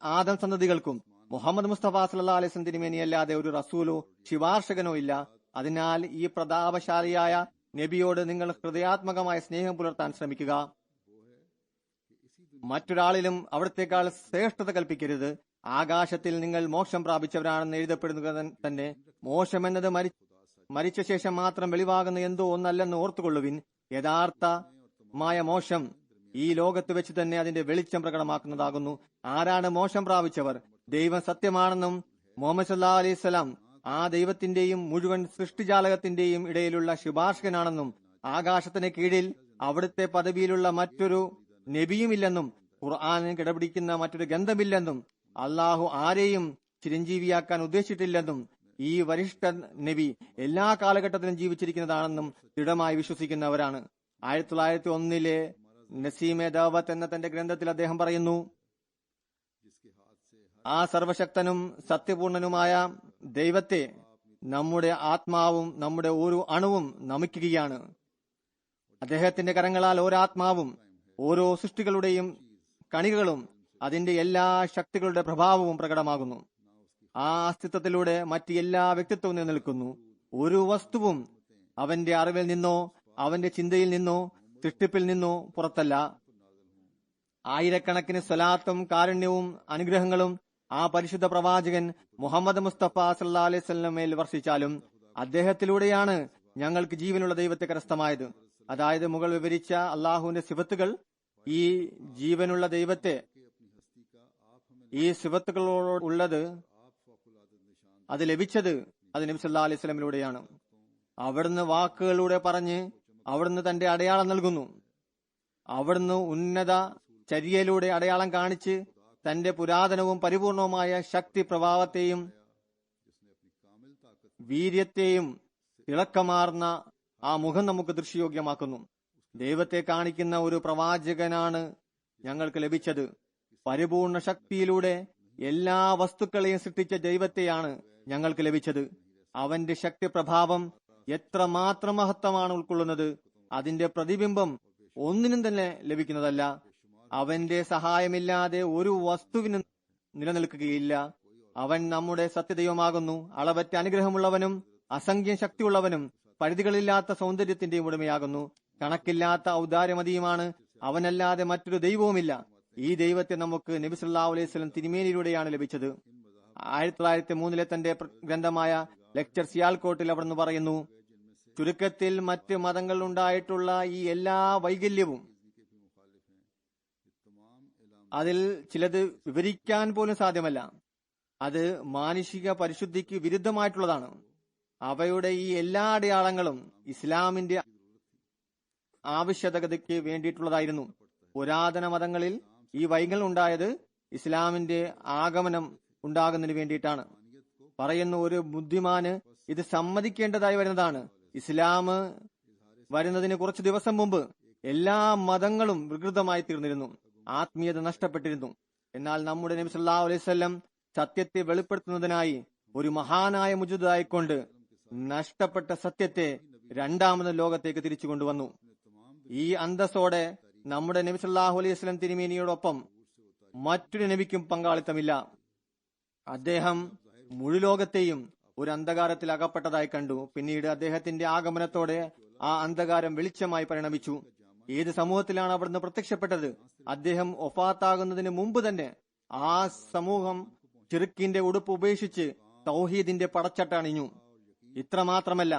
ആദം സന്തതികൾക്കും മുഹമ്മദ് മുസ്തഫ സല്ലല്ലാഹു അലൈഹി വസല്ലം തിരുമേനിയല്ലാതെ ഒരു റസൂലോ ശിവാർശകനോ ഇല്ല. അതിനാൽ ഈ പ്രതാപശാലിയായ നബിയോട് നിങ്ങൾ ഹൃദയാത്മകമായ സ്നേഹം പുലർത്താൻ ശ്രമിക്കുക. മറ്റൊരാളിലും അവിടത്തേക്കാൾ ശ്രേഷ്ഠത കൽപ്പിക്കരുത്. ആകാശത്തിൽ നിങ്ങൾ മോക്ഷം പ്രാപിച്ചവരാണെന്ന് എഴുതപ്പെടുന്നത് തന്നെ മോക്ഷം എന്നത് മരിച്ച ശേഷം മാത്രം വെളിവാകുന്ന എന്തോ ഒന്നല്ലെന്ന് ഓർത്തുകൊള്ളുവിൻ. യഥാർത്ഥമായ മോക്ഷം ഈ ലോകത്ത് വെച്ച് തന്നെ അതിന്റെ വെളിച്ചം പ്രകടമാക്കുന്നതാകുന്നു. ആരാണ് മോക്ഷം പ്രാപിച്ചവർ? ദൈവം സത്യമാണെന്നും മുഹമ്മദ് സല്ലല്ലാഹു അലൈഹി വസല്ലം ആ ദൈവത്തിന്റെയും മുഴുവൻ സൃഷ്ടിജാലകത്തിന്റെയും ഇടയിലുള്ള ശുപാർശകനാണെന്നും ആകാശത്തിന് കീഴിൽ അവിടുത്തെ പദവിയിലുള്ള മറ്റൊരു നബിയുമില്ലെന്നും ഖുർആനിൽ കിടപിടിക്കുന്ന മറ്റൊരു ഗ്രന്ഥമില്ലെന്നും അള്ളാഹു ആരെയും ചിരഞ്ജീവിയാക്കാൻ ഉദ്ദേശിച്ചിട്ടില്ലെന്നും ഈ വരിഷ്ഠ നബി എല്ലാ കാലഘട്ടത്തിലും ജീവിച്ചിരിക്കുന്നതാണെന്നും ദൃഢമായി വിശ്വസിക്കുന്നവരാണ്. 1901 നസീമെ ദാവത്ത് എന്ന തന്റെ ഗ്രന്ഥത്തിൽ അദ്ദേഹം പറയുന്നു, ആ സർവശക്തനും സത്യപൂർണനുമായ ദൈവത്തെ നമ്മുടെ ആത്മാവും നമ്മുടെ ഓരോ അണുവും നമിക്കുകയാണ്. അദ്ദേഹത്തിന്റെ കരങ്ങളാൽ ഓരോആത്മാവും ഓരോ സൃഷ്ടികളുടെയും കണികകളും അതിന്റെ എല്ലാ ശക്തികളുടെ പ്രഭാവവും പ്രകടമാകുന്നു. ആ അസ്തിത്വത്തിലൂടെ മറ്റ് എല്ലാ വ്യക്തിത്വവും നിലനിൽക്കുന്നു. ഒരു വസ്തുവും അവന്റെ അറിവിൽ നിന്നോ അവന്റെ ചിന്തയിൽ നിന്നോ സൃഷ്ടിപ്പിൽ നിന്നോ പുറത്തല്ല. ആയിരക്കണക്കിന് സ്വലാത്തും കാരുണ്യവും അനുഗ്രഹങ്ങളും ആ പരിശുദ്ധ പ്രവാചകൻ മുഹമ്മദ് മുസ്തഫ സല്ലല്ലാഹു അലൈഹി വസല്ലമയിൽ വർഷിച്ചാലും അദ്ദേഹത്തിലൂടെയാണ് ഞങ്ങൾക്ക് ജീവനുള്ള ദൈവത്തെ കരസ്ഥമായത്. അതായത് മുകൾ വിവരിച്ച അള്ളാഹുവിന്റെ സിഫത്തുകൾ, ഈ ജീവനുള്ള ദൈവത്തെ, ഈ സിഫത്തുകളോടുള്ളത് അത് ലഭിച്ചത് അത് നബി സല്ലല്ലാഹു അലൈഹി വസല്ലമയിലൂടെയാണ്. അവിടുന്ന് വാക്കുകളിലൂടെ പറഞ്ഞ് അവിടുന്ന് തന്റെ അടയാളം നൽകുന്നു. അവിടുന്ന് ഉന്നത ചര്യയിലൂടെ അടയാളം കാണിച്ച് തന്റെ പുരാതനവും പരിപൂർണവുമായ ശക്തി പ്രഭാവത്തെയും വീര്യത്തെയും തിളക്കമാർന്ന ആ മുഖം നമുക്ക് ദൃശ്യയോഗ്യമാക്കുന്നു. ദൈവത്തെ കാണിക്കുന്ന ഒരു പ്രവാചകനാണ് ഞങ്ങൾക്ക് ലഭിച്ചത്. പരിപൂർണ ശക്തിയിലൂടെ എല്ലാ വസ്തുക്കളെയും സൃഷ്ടിച്ച ദൈവത്തെയാണ് ഞങ്ങൾക്ക് ലഭിച്ചത്. അവന്റെ ശക്തി പ്രഭാവം എത്രമാത്രം മഹത്വമാണ് ഉൾക്കൊള്ളുന്നത്. അതിന്റെ പ്രതിബിംബം ഒന്നിനും തന്നെ ലഭിക്കുന്നതല്ല. അവന്റെ സഹായമില്ലാതെ ഒരു വസ്തുവിനും നിലനിൽക്കുകയില്ല. അവൻ നമ്മുടെ സത്യദൈവമാകുന്നു. അളവറ്റ അനുഗ്രഹമുള്ളവനും അസംഖ്യം ശക്തിയുള്ളവനും പരിധികളില്ലാത്ത സൗന്ദര്യത്തിന്റെയും ഉടമയാകുന്നു. കണക്കില്ലാത്ത ഔദാര്യമതിയുമാണ്. അവനല്ലാതെ മറ്റൊരു ദൈവവുമില്ല. ഈ ദൈവത്തെ നമുക്ക് നബി സല്ലല്ലാഹു അലൈഹി വസല്ലം തിരുമേനിയിലൂടെയാണ് ലഭിച്ചത്. 1903 തന്റെ ഗ്രന്ഥമായ ലെക്ചർ സിയാൽകോട്ടിൽ അവിടുന്ന് പറയുന്നു, ചുരുക്കത്തിൽ മറ്റ് മതങ്ങളിൽ ഉണ്ടായിട്ടുള്ള ഈ എല്ലാ വൈകല്യവും അതിൽ ചിലത് വിവരിക്കാൻ പോലും സാധ്യമല്ല. അത് മാനുഷിക പരിശുദ്ധിക്ക് വിരുദ്ധമായിട്ടുള്ളതാണ്. അവയുടെ ഈ എല്ലാ അടയാളങ്ങളും ഇസ്ലാമിന്റെ ആവശ്യകതയ്ക്ക് വേണ്ടിയിട്ടുള്ളതായിരുന്നു. പുരാതന മതങ്ങളിൽ ഈ വൈകല്യം ഉണ്ടായത് ഇസ്ലാമിന്റെ ആഗമനം ഉണ്ടാകുന്നതിന് വേണ്ടിയിട്ടാണ്. പറയുന്ന ഒരു ബുദ്ധിമാന് ഇത് സമ്മതിക്കേണ്ടതായി വരുന്നതാണ്. ഇസ്ലാം വരുന്നതിന് കുറച്ചു ദിവസം മുമ്പ് എല്ലാ മതങ്ങളും വികൃതമായി തീർന്നിരുന്നു, ആത്മീയത നഷ്ടപ്പെട്ടിരുന്നു. എന്നാൽ നമ്മുടെ നബി സല്ലല്ലാഹു അലൈഹി വസല്ലം സത്യത്തെ വെളിപ്പെടുത്തുന്നതിനായി ഒരു മഹാനായ മുജിദായിക്കൊണ്ട് നഷ്ടപ്പെട്ട സത്യത്തെ രണ്ടാമത് ലോകത്തേക്ക് തിരിച്ചു കൊണ്ടുവന്നു. ഈ അന്തസ്സോടെ നമ്മുടെ നബി സല്ലല്ലാഹു അലൈഹി വസല്ലം തിരുമേനിയോടൊപ്പം മറ്റൊരു നബിക്കും പങ്കാളിത്തമില്ല. അദ്ദേഹം മുഴുലോകത്തെയും ഒരു അന്ധകാരത്തിൽ അകപ്പെട്ടതായി കണ്ടു. പിന്നീട് അദ്ദേഹത്തിന്റെ ആഗമനത്തോടെ ആ അന്ധകാരം വെളിച്ചമായി പരിണമിച്ചു. ഏത് സമൂഹത്തിലാണ് അവിടുന്ന് പ്രത്യക്ഷപ്പെട്ടത്? അദ്ദേഹം ഒഫാത്താകുന്നതിന് മുമ്പ് തന്നെ ആ സമൂഹം ചിറുക്കിന്റെ ഉടുപ്പ് ഉപേക്ഷിച്ച് തൗഹീദിന്റെ പടച്ചട്ട അണിഞ്ഞു. ഇത്രമാത്രമല്ല,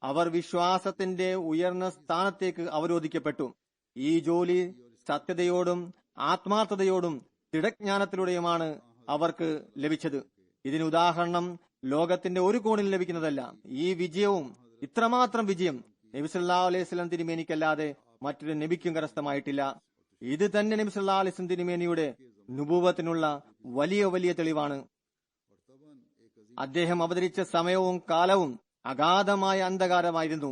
അവർ വിശ്വാസത്തിന്റെ ഉയർന്ന സ്ഥാനത്തേക്ക് അവരോധിക്കപ്പെട്ടു. ഈ ജോലി സത്യതയോടും ആത്മാർത്ഥതയോടും ദൃഢജ്ഞാനത്തിലൂടെയുമാണ് അവർക്ക് ലഭിച്ചത്. ഇതിന് ഉദാഹരണം ലോകത്തിന്റെ ഒരു കോണിൽ ലഭിക്കുന്നതല്ല. ഈ വിജയവും ഇത്രമാത്രം വിജയം നബി സല്ലല്ലാഹു അലൈഹി വസല്ലം തിരുമേനിക്കല്ലാതെ മറ്റൊരു നബിക്കും കരസ്ഥമായിട്ടില്ല. ഇത് തന്നെ നബി സല്ലല്ലാഹു അലൈഹി വസല്ലം തിരുമേനിയുടെ നുബുവത്തിനുള്ള വലിയ വലിയ തെളിവാണ്. അദ്ദേഹം അവതരിച്ച സമയവും കാലവും അഗാധമായ അന്ധകാരമായിരുന്നു.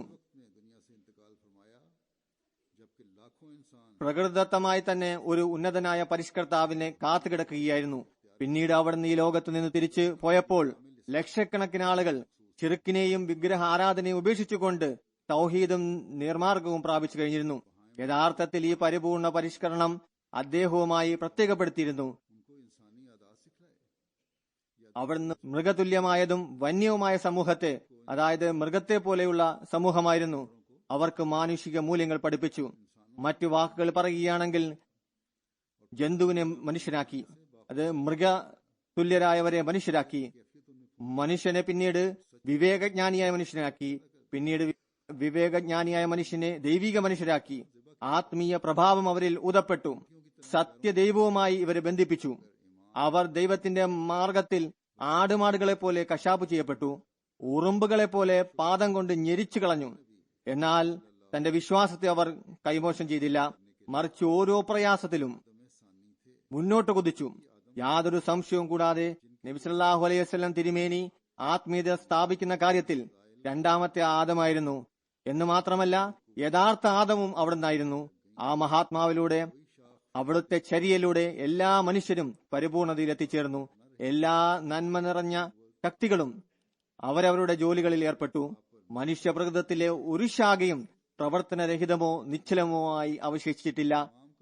പ്രകൃതിദത്തമായി തന്നെ ഒരു ഉന്നതനായ പരിഷ്കർത്താവിനെ കാത്തുകിടക്കുകയായിരുന്നു. പിന്നീട് അവിടുന്ന് ഈ ലോകത്തു നിന്ന് തിരിച്ചു പോയപ്പോൾ ലക്ഷക്കണക്കിന് ആളുകൾ ചിറുക്കിനെയും വിഗ്രഹ ആരാധനയും ഉപേക്ഷിച്ചുകൊണ്ട് തൗഹീദും നിർമാർഗവും പ്രാപിച്ചു കഴിഞ്ഞിരുന്നു. യഥാർത്ഥത്തിൽ ഈ പരിപൂർണ പരിഷ്കരണം അദ്ദേഹവുമായി പ്രത്യേകപ്പെടുത്തിയിരുന്നു. അവിടുന്ന് മൃഗതുല്യമായതും വന്യവുമായ സമൂഹത്തെ, അതായത് മൃഗത്തെ പോലെയുള്ള സമൂഹമായിരുന്നു, അവർക്ക് മാനുഷിക മൂല്യങ്ങൾ പഠിപ്പിച്ചു. മറ്റു വാക്കുകൾ പറയുകയാണെങ്കിൽ ജന്തുവിനെ മനുഷ്യനാക്കി, അത് മൃഗതുല്യരായവരെ മനുഷ്യരാക്കി. മനുഷ്യനെ പിന്നീട് വിവേകജ്ഞാനിയായ മനുഷ്യനാക്കി. പിന്നീട് വിവേകജ്ഞാനിയായ മനുഷ്യനെ ദൈവിക മനുഷ്യരാക്കി. ആത്മീയ പ്രഭാവം അവരിൽ ഊതപ്പെട്ടു. സത്യദൈവവുമായി ഇവരെ ബന്ധിപ്പിച്ചു. അവർ ദൈവത്തിന്റെ മാർഗത്തിൽ ആടുമാടുകളെ പോലെ കശാപ്പ് ചെയ്യപ്പെട്ടു. ഉറുമ്പുകളെ പോലെ പാദം കൊണ്ട് ഞെരിച്ചു കളഞ്ഞു. എന്നാൽ തന്റെ വിശ്വാസത്തെ അവർ കൈമോശം ചെയ്തില്ല. മറിച്ച് ഓരോ പ്രയാസത്തിലും മുന്നോട്ട് കുതിച്ചു. യാതൊരു സംശയവും കൂടാതെ നബി സല്ലല്ലാഹു അലൈഹി വസല്ലം തിരുമേനി ആത്മീയത സ്ഥാപിക്കുന്ന കാര്യത്തിൽ രണ്ടാമത്തെ ആദമായിരുന്നു എന്ന് മാത്രമല്ല, യഥാർത്ഥ ആദമും അവിടുന്നായിരുന്നു. ആ മഹാത്മാവിലൂടെ, അവിടുത്തെ ചര്യയിലൂടെ എല്ലാ മനുഷ്യരും പരിപൂർണതയിൽ എത്തിച്ചേർന്നു. എല്ലാ നന്മ നിറഞ്ഞ ശക്തികളും അവരവരുടെ ജോലികളിൽ ഏർപ്പെട്ടു. മനുഷ്യപ്രകൃതത്തിലെ ഒരു ശാഖയും പ്രവർത്തനരഹിതമോ നിശ്ചലമോ ആയി അവശേഷിച്ചിട്ടില്ല.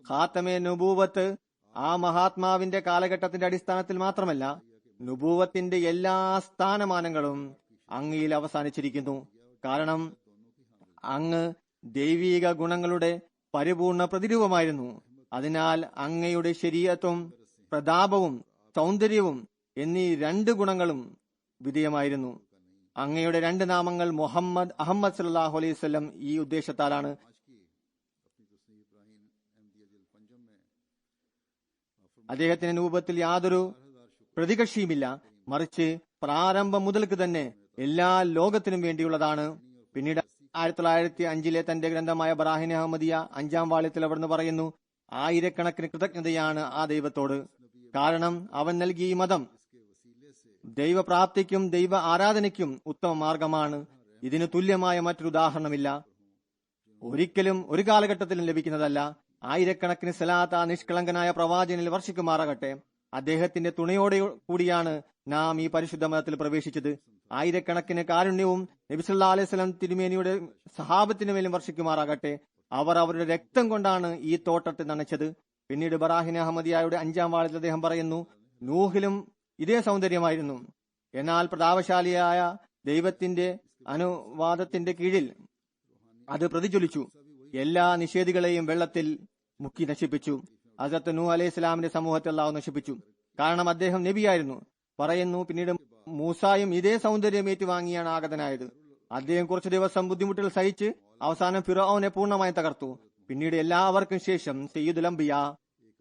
ഖാത്തമെ നുബൂവത്ത് ആ മഹാത്മാവിന്റെ കാലഘട്ടത്തിന്റെ അടിസ്ഥാനത്തിൽ മാത്രമല്ല, നുബൂവത്തിന്റെ എല്ലാ സ്ഥാനമാനങ്ങളും അങ്ങയിൽ അവസാനിച്ചിരിക്കുന്നു. കാരണം അങ്ങ് ദൈവീക ഗുണങ്ങളുടെ പരിപൂർണ പ്രതിരൂപമായിരുന്നു. അതിനാൽ അങ്ങയുടെ ശരീഅത്തും പ്രതാപവും സൗന്ദര്യവും എന്നീ രണ്ട് ഗുണങ്ങളും വിധേയമായിരുന്നു. അങ്ങയുടെ രണ്ട് നാമങ്ങൾ മുഹമ്മദ്, അഹമ്മദ് സല്ലല്ലാഹു അലൈഹി വസല്ലം ഈ ഉദ്ദേശത്താലാണ്. അദ്ദേഹത്തിന്റെ രൂപത്തിൽ യാതൊരു പ്രതികക്ഷിയുമില്ല, മറിച്ച് പ്രാരംഭം മുതൽക്ക് തന്നെ എല്ലാ ലോകത്തിനും വേണ്ടിയുള്ളതാണ്. പിന്നീട് 1905 തന്റെ ഗ്രന്ഥമായ ബറാഹിൻ അഹമ്മദിയ 5-ാം വാള്യത്തിൽ അവിടുന്ന് പറയുന്നു, ആയിരക്കണക്കിന് കൃതജ്ഞതയാണ് ആ ദൈവത്തോട്. കാരണം അവൻ നൽകിയ ഈ മതം ദൈവപ്രാപ്തിക്കും ദൈവ ആരാധനയ്ക്കും ഉത്തമ മാർഗമാണ്. ഇതിന് തുല്യമായ മറ്റൊരു ഉദാഹരണമില്ല, ഒരിക്കലും ഒരു കാലഘട്ടത്തിലും ലഭിക്കുന്നതല്ല. ആയിരക്കണക്കിന് സലാത്ത് ആ നിഷ്കളങ്കനായ പ്രവാചകനിൽ വർഷിക്കുമാറാകട്ടെ. അദ്ദേഹത്തിന്റെ തുണയോടെ കൂടിയാണ് നാം ഈ പരിശുദ്ധ മതത്തിൽ പ്രവേശിച്ചത്. ആയിരക്കണക്കിന് കാരുണ്യവും നബി സല്ലല്ലാഹു അലൈഹി വസല്ലം തിരുമേനിയുടെ സഹാബത്തിന് മേലും വർഷിക്കുമാറാകട്ടെ. അവർ അവരുടെ രക്തം കൊണ്ടാണ് ഈ തോട്ടത്തെ നനച്ചത്. പിന്നീട് ബറാഹിൻ അഹമ്മദിയായുടെ 5-ാം വാള്യത്തിൽ അദ്ദേഹം പറയുന്നു, നൂഹിലും ഇതേ സൗന്ദര്യമായിരുന്നു. എന്നാൽ പ്രതാപശാലിയായ ദൈവത്തിന്റെ അനുവാദത്തിന്റെ കീഴിൽ അത് പ്രതിജ്വലിച്ചു. എല്ലാ നിഷേധികളെയും വെള്ളത്തിൽ മുക്കി നശിപ്പിച്ചു. ഹസ്രത്ത് നൂഹ് അലൈഹി ഇസ്ലാമിന്റെ സമൂഹത്തെ അല്ലാഹു നശിപ്പിച്ചു. കാരണം അദ്ദേഹം നബിയായിരുന്നു. പറയുന്നു, പിന്നീട് മൂസായും ഇതേ സൗന്ദര്യം ഏറ്റുവാങ്ങിയാണ് ആഗതനായത്. അദ്ദേഹം കുറച്ചു ദിവസം ബുദ്ധിമുട്ടുകൾ സഹിച്ച് അവസാനം ഫിറഔനെ പൂർണ്ണമായി തകർത്തു. പിന്നീട് എല്ലാവർക്കും ശേഷം സയ്യിദുൽ അംബിയ,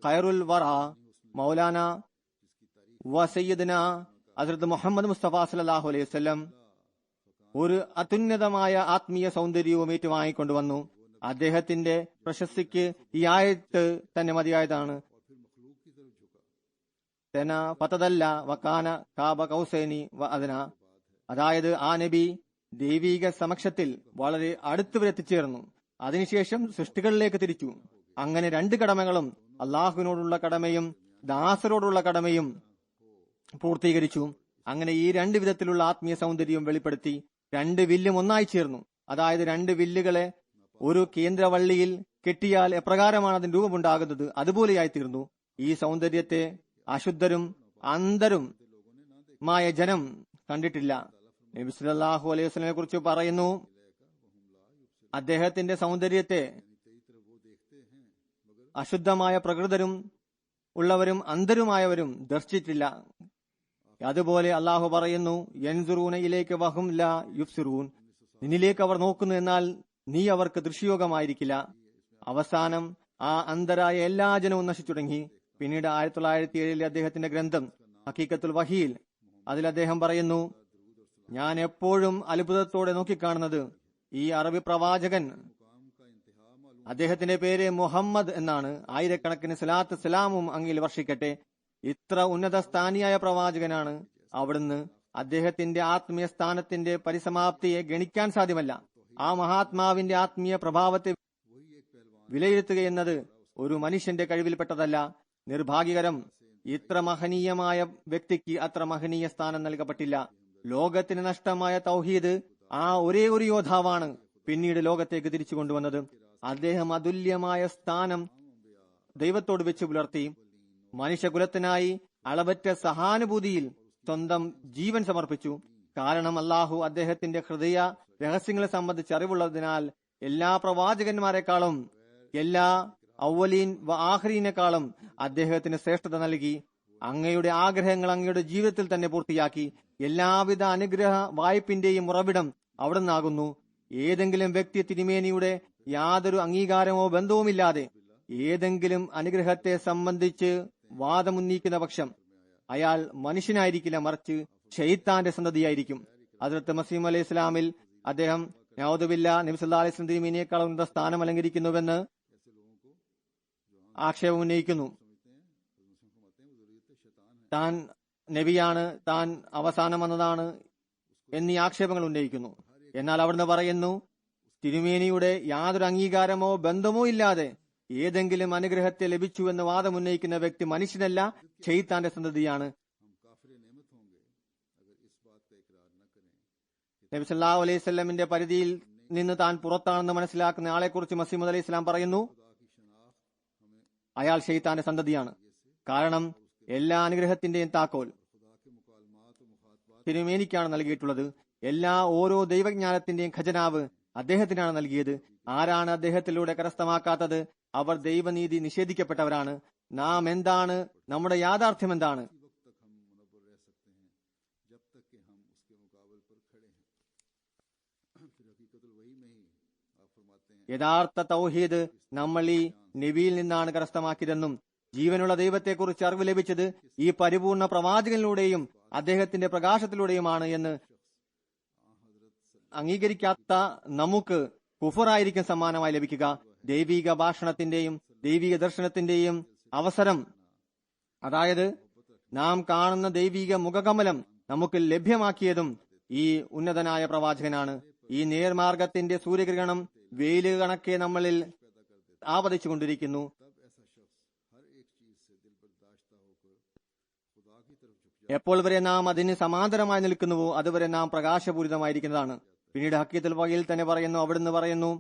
ഖൈറുൽ വറ, മൗലാന വ സയ്യിദന ഹസ്രത്ത് മുഹമ്മദ് മുസ്തഫ സല്ലല്ലാഹു അലൈഹി വസല്ലം ഒരു അത്യുന്നതമായ ആത്മീയ സൗന്ദര്യവും ഏറ്റുവാങ്ങിക്കൊണ്ടുവന്നു. അദ്ദേഹത്തിന്റെ പ്രശസ്തിക്ക് ഈ ആയത്ത് തന്നെ മതിയായതാണ്. തെന പതദല്ല വക്കാന കാബ കൗസൈനി വ അദ്ന. അതായത് ആ നബി ദൈവീക സമക്ഷത്തിൽ വളരെ അടുത്തുവരെ എത്തിച്ചേർന്നു. അതിനുശേഷം സൃഷ്ടികളിലേക്ക് തിരിച്ചു. അങ്ങനെ രണ്ട് കടമകളും, അള്ളാഹുവിനോടുള്ള കടമയും ദാസരോടുള്ള കടമയും പൂർത്തീകരിച്ചു. അങ്ങനെ ഈ രണ്ട് വിധത്തിലുള്ള ആത്മീയ സൗന്ദര്യം വെളിപ്പെടുത്തി രണ്ട് വില്ലും ഒന്നായി ചേർന്നു. അതായത് രണ്ട് വില്ലുകളെ ഒരു കേന്ദ്രവള്ളിയിൽ കെട്ടിയാൽ എപ്രകാരമാണ് അതിന് രൂപമുണ്ടാകുന്നത്, അതുപോലെയായി തീർന്നു. ഈ സൗന്ദര്യത്തെ അശുദ്ധരും അന്ധരുമായ ജനം കണ്ടിട്ടില്ല. നബി സല്ലല്ലാഹു അലൈഹി വസല്ലമയെ കുറിച്ച് പറയുന്നു, അദ്ദേഹത്തിന്റെ സൗന്ദര്യത്തെ അശുദ്ധമായ പ്രകൃതരും ഉള്ളവരും അന്ധരുമായവരും ദർശിച്ചിട്ടില്ല. അതുപോലെ അള്ളാഹു പറയുന്നു, യൻസുറൂന ഇലൈക വഹും ലാ യുബ്സിറൂൻ, നിന്നിലേക്ക് അവർ നോക്കുന്നു, എന്നാൽ നീ അവർക്ക് ദൃശ്യയോഗമായിരിക്കില്ല. അവസാനം ആ അന്ധരായ എല്ലാ ജനവും നശിച്ചു തുടങ്ങി. പിന്നീട് 1907 അദ്ദേഹത്തിന്റെ ഗ്രന്ഥം ഹഖീഖത്തുൽ വഹീൽ, അതിൽ അദ്ദേഹം പറയുന്നു, ഞാൻ എപ്പോഴും അത്ഭുതത്തോടെ നോക്കിക്കാണുന്നത് ഈ അറബി പ്രവാചകൻ, അദ്ദേഹത്തിന്റെ പേര് മുഹമ്മദ് എന്നാണ്, ആയിരക്കണക്കിന് സലാത്ത് സലാമും അങ്ങിൽ വർഷിക്കട്ടെ. ഇത്ര ഉന്നത സ്ഥാനിയായ പ്രവാചകനാണ് അവിടുന്ന്. അദ്ദേഹത്തിന്റെ ആത്മീയ സ്ഥാനത്തിന്റെ പരിസമാപ്തിയെ ഗണിക്കാൻ സാധ്യമല്ല. ആ മഹാത്മാവിന്റെ ആത്മീയ പ്രഭാവത്തെ വിലയിരുത്തുകയെന്നത് ഒരു മനുഷ്യന്റെ കഴിവിൽപ്പെട്ടതല്ല. നിർഭാഗ്യകരം, ഇത്ര മഹനീയമായ വ്യക്തിക്ക് അത്ര മഹനീയ സ്ഥാനം നൽകപ്പെട്ടില്ല. ലോകത്തിന് നഷ്ടമായ തൗഹീദ് ആ ഒരേ ഒരു യോദ്ധാവാണ് പിന്നീട് ലോകത്തേക്ക് തിരിച്ചു കൊണ്ടുവന്നത്. അദ്ദേഹം അതുല്യമായ സ്ഥാനം ദൈവത്തോട് വെച്ച് പുലർത്തി. മനുഷ്യകുലത്തിനായി അളവറ്റ സഹാനുഭൂതിയിൽ സ്വന്തം ജീവൻ സമർപ്പിച്ചു. കാരണം അള്ളാഹു അദ്ദേഹത്തിന്റെ ഹൃദയ രഹസ്യങ്ങളെ സംബന്ധിച്ച് അറിവുള്ളതിനാൽ എല്ലാ പ്രവാചകന്മാരെക്കാളും എല്ലാ ഔവലീൻ വ ആഖിരീനേക്കാളും അദ്ദേഹത്തിന് ശ്രേഷ്ഠത നൽകി. അങ്ങയുടെ ആഗ്രഹങ്ങൾ അങ്ങയുടെ ജീവിതത്തിൽ തന്നെ പൂർത്തിയാക്കി. എല്ലാവിധ അനുഗ്രഹ വായ്പിന്റെയും ഉറവിടം അവിടുന്നാകുന്നു. ഏതെങ്കിലും വ്യക്തി തിരുമേനിയുടെ യാതൊരു അംഗീകാരമോ ബന്ധവുമില്ലാതെ ഏതെങ്കിലും അനുഗ്രഹത്തെ സംബന്ധിച്ച് വാദമുന്നയിക്കുന്ന പക്ഷം അയാൾ മനുഷ്യനായിരിക്കില്ല, മറിച്ച് ശൈത്താന്റെ സന്തതിയായിരിക്കും. ഹദ്റത്ത് മസീഹ് അലൈഹി ഇസ്ലാമിൽ അദ്ദേഹം നഊദുബില്ലാ നബി സല്ലല്ലാഹു അലൈഹി വസല്ലം തിരുമേനിയേക്കാൾ ഉന്നത സ്ഥാനം അലങ്കരിക്കുന്നുവെന്ന് ആക്ഷേപം ഉന്നയിക്കുന്നു. താൻ നബിയാണ്, താൻ അവസാനം വന്നതാണ് എന്നീ ആക്ഷേപങ്ങൾ ഉന്നയിക്കുന്നു. എന്നാൽ അവിടുന്ന് പറയുന്നു, തിരുമേനിയുടെ യാതൊരു അംഗീകാരമോ ബന്ധമോ ഇല്ലാതെ ഏതെങ്കിലും അനുഗ്രഹത്തെ ലഭിച്ചു എന്ന് വാദമുന്നയിക്കുന്ന വ്യക്തി മനുഷ്യനല്ല, ശൈത്താന്റെ സന്തതിയാണ്. നബി സല്ലല്ലാഹു അലൈഹി വസല്ലമിന്റെ പരിധിയിൽ നിന്ന് താൻ പുറത്താണെന്ന് മനസ്സിലാക്കുന്ന ആളെക്കുറിച്ച് മസീഹ് മൗഊദ് അലൈഹി ഇസ്ലാം പറയുന്നു, അയാൾ ശൈത്താന്റെ സന്തതിയാണ്. കാരണം എല്ലാ അനുഗ്രഹത്തിന്റെയും താക്കോൽ തിരുമേനിക്കാണ് നൽകിയിട്ടുള്ളത്. ഓരോ ദൈവജ്ഞാനത്തിന്റെയും ഖജനാവ് അദ്ദേഹത്തിനാണ് നൽകിയത്. ആരാണ് അദ്ദേഹത്തിലൂടെ കരസ്ഥമാക്കാത്തത്, അവർ ദൈവനീതി നിഷേധിക്കപ്പെട്ടവരാണ്. നാം എന്താണ്, നമ്മുടെ യാഥാർത്ഥ്യം എന്താണ്? യഥാർത്ഥ തൗഹീദ് നമ്മൾ ഈ നബിയിൽ നിന്നാണ് കരസ്ഥമാക്കിയതെന്നും ജീവനുള്ള ദൈവത്തെക്കുറിച്ച് അറിവ് ലഭിച്ചത് ഈ പരിപൂർണ പ്രവാചകനിലൂടെയും അദ്ദേഹത്തിന്റെ പ്രകാശത്തിലൂടെയുമാണ് എന്ന് അംഗീകരിക്കാത്ത നമുക്ക് കുഫറായിരിക്കും സമ്മാനമായി ലഭിക്കുക. ദൈവിക ഭാഷണത്തിന്റെയും ദൈവിക ദർശനത്തിന്റെയും അവസരം, അതായത് നാം കാണുന്ന ദൈവിക മുഖകമലം നമുക്ക് ലഭ്യമാക്കിയതും ഈ ഉന്നതനായ പ്രവാചകനാണ്. ഈ നേർമാർഗത്തിന്റെ സൂര്യഗ്രഹണം വെയില് കണക്കെ നമ്മളിൽ ആവതിച്ചുകൊണ്ടിരിക്കുന്നു. എപ്പോൾ വരെ നാം അതിന് സമാന്തരമായി നിൽക്കുന്നുവോ അതുവരെ നാം പ്രകാശപൂരിതമായിരിക്കുന്നതാണ്. പിന്നീട് ഹഖീഖത്തുൽ വഹീൽ തന്നെ പറയുന്നു, അവിടുന്ന് പറയുന്നു,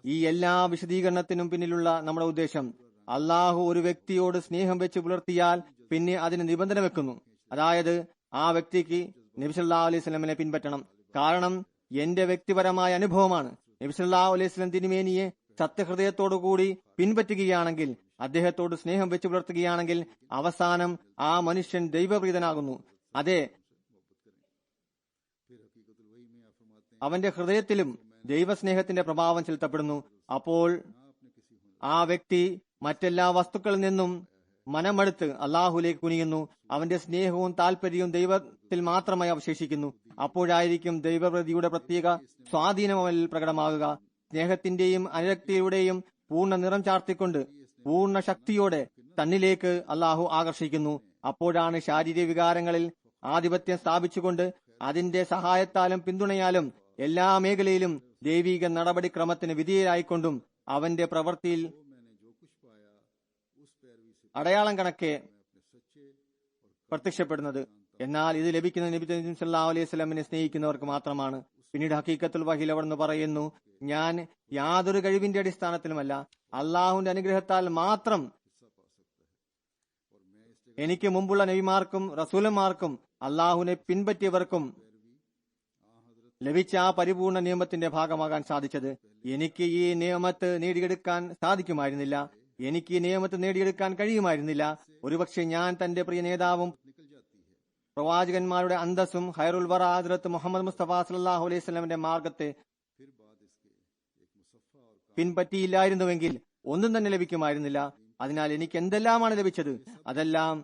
ഈ എല്ലാ വിശദീകരണത്തിനും പിന്നിലുള്ള നമ്മുടെ ഉദ്ദേശം, അള്ളാഹു ഒരു വ്യക്തിയോട് സ്നേഹം വെച്ച് പുലർത്തിയാൽ പിന്നെ അതിന് നിബന്ധന വെക്കുന്നു. അതായത് ആ വ്യക്തിക്ക് നബി സല്ലല്ലാഹു അലൈഹി വസല്ലമയെ പിൻപറ്റണം. കാരണം എന്റെ വ്യക്തിപരമായ അനുഭവമാണ്, നബി സല്ലല്ലാഹു അലൈഹി വസല്ലം തിരുമേനിയെ സത്യഹൃദയത്തോടുകൂടി പിൻപറ്റുകയാണെങ്കിൽ, അദ്ദേഹത്തോട് സ്നേഹം വെച്ച് പുലർത്തുകയാണെങ്കിൽ അവസാനം ആ മനുഷ്യൻ ദൈവപ്രീതനാകുന്നു. അതെ, അവന്റെ ഹൃദയത്തിലും ദൈവസ്നേഹത്തിന്റെ പ്രഭാവം ചെലുത്തപ്പെടുന്നു. അപ്പോൾ ആ വ്യക്തി മറ്റെല്ലാ വസ്തുക്കളിൽ നിന്നും മനമെടുത്ത് അള്ളാഹുലേക്ക് കുനിയുന്നു. അവന്റെ സ്നേഹവും താല്പര്യവും ദൈവത്തിൽ മാത്രമായി അവശേഷിക്കുന്നു. അപ്പോഴായിരിക്കും ദൈവപ്രതിയുടെ പ്രത്യേക സ്വാധീനം അവനിൽ പ്രകടമാകുക. സ്നേഹത്തിന്റെയും അനുരക്തിയുടെയും പൂർണ്ണ നിറം ചാർത്തിക്കൊണ്ട് പൂർണ്ണ ശക്തിയോടെ തന്നിലേക്ക് അള്ളാഹു ആകർഷിക്കുന്നു. അപ്പോഴാണ് ശാരീരിക വികാരങ്ങളിൽ ആധിപത്യം സ്ഥാപിച്ചുകൊണ്ട് അതിന്റെ സഹായത്താലും പിന്തുണയാലും എല്ലാ മേഖലയിലും ദൈവിക നടപടിക്രമത്തിന് വിധേയരായിക്കൊണ്ടും അവന്റെ പ്രവൃത്തിയിൽ അടയാളം കണക്കെ പ്രത്യക്ഷപ്പെടുന്നത്. എന്നാൽ ഇത് ലഭിക്കുന്ന നബി സല്ലല്ലാഹു അലൈഹി വസല്ലമയെ സ്നേഹിക്കുന്നവർക്ക് മാത്രമാണ്. പിന്നീട് ഹഖീഖത്തുൽ വഹീൽ അവിടുന്ന് പറയുന്നു, ഞാൻ യാതൊരു കഴിവിന്റെ അടിസ്ഥാനത്തിലുമല്ല, അള്ളാഹുവിന്റെ അനുഗ്രഹത്താൽ മാത്രം എനിക്ക് മുമ്പുള്ള നബിമാർക്കും റസൂലന്മാർക്കും അള്ളാഹുവിനെ പിൻപറ്റിയവർക്കും ലഭിച്ച ആ പരിപൂർണ നിയമത്തിന്റെ ഭാഗമാകാൻ സാധിച്ചത്. എനിക്ക് ഈ നിയമത്ത് നേടിയെടുക്കാൻ സാധിക്കുമായിരുന്നില്ല, എനിക്ക് ഈ നിയമത്ത് നേടിയെടുക്കാൻ കഴിയുമായിരുന്നില്ല. ഒരുപക്ഷെ ഞാൻ തന്റെ പ്രിയ നേതാവും പ്രവാചകന്മാരുടെ അന്തസ്സും ഖൈറുൽ വറ ഹദ്റത്ത് മുഹമ്മദ് മുസ്തഫ സല്ലല്ലാഹു അലൈഹി വസല്ലമയുടെ മാർഗത്തെ പിൻപറ്റിയില്ലായിരുന്നുവെങ്കിൽ ഒന്നും തന്നെ ലഭിക്കുമായിരുന്നില്ല. അതിനാൽ എനിക്ക് എന്തെല്ലാമാണ് ലഭിച്ചത് അതെല്ലാം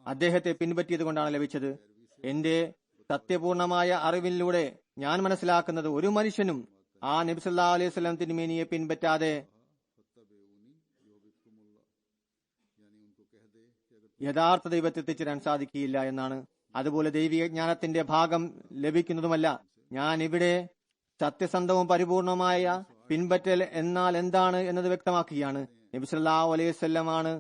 അദ്ദേഹത്തെ പിൻപറ്റിയത് കൊണ്ടാണ് ലഭിച്ചത്. എന്റെ സത്യപൂർണമായ അറിവിലൂടെ ഞാൻ മനസ്സിലാക്കുന്നത്, ഒരു മനുഷ്യനും ആ നബി സല്ലല്ലാഹു അലൈഹി വസല്ലം തിരുമേനിയെ പിൻപറ്റാതെ യഥാർത്ഥ ദൈവത്തെ എത്തിച്ചേരാൻ സാധിക്കുകയില്ല എന്നാണ്. അതുപോലെ ദൈവിക ജ്ഞാനത്തിന്റെ ഭാഗം ലഭിക്കുന്നതുമല്ല. ഞാൻ ഇവിടെ സത്യസന്ധവും പരിപൂർണമായ പിൻപറ്റൽ എന്നാൽ എന്താണ് എന്നത് വ്യക്തമാക്കുകയാണ്. നബി സല്ലല്ലാഹു അലൈഹി വസല്ലമാണ്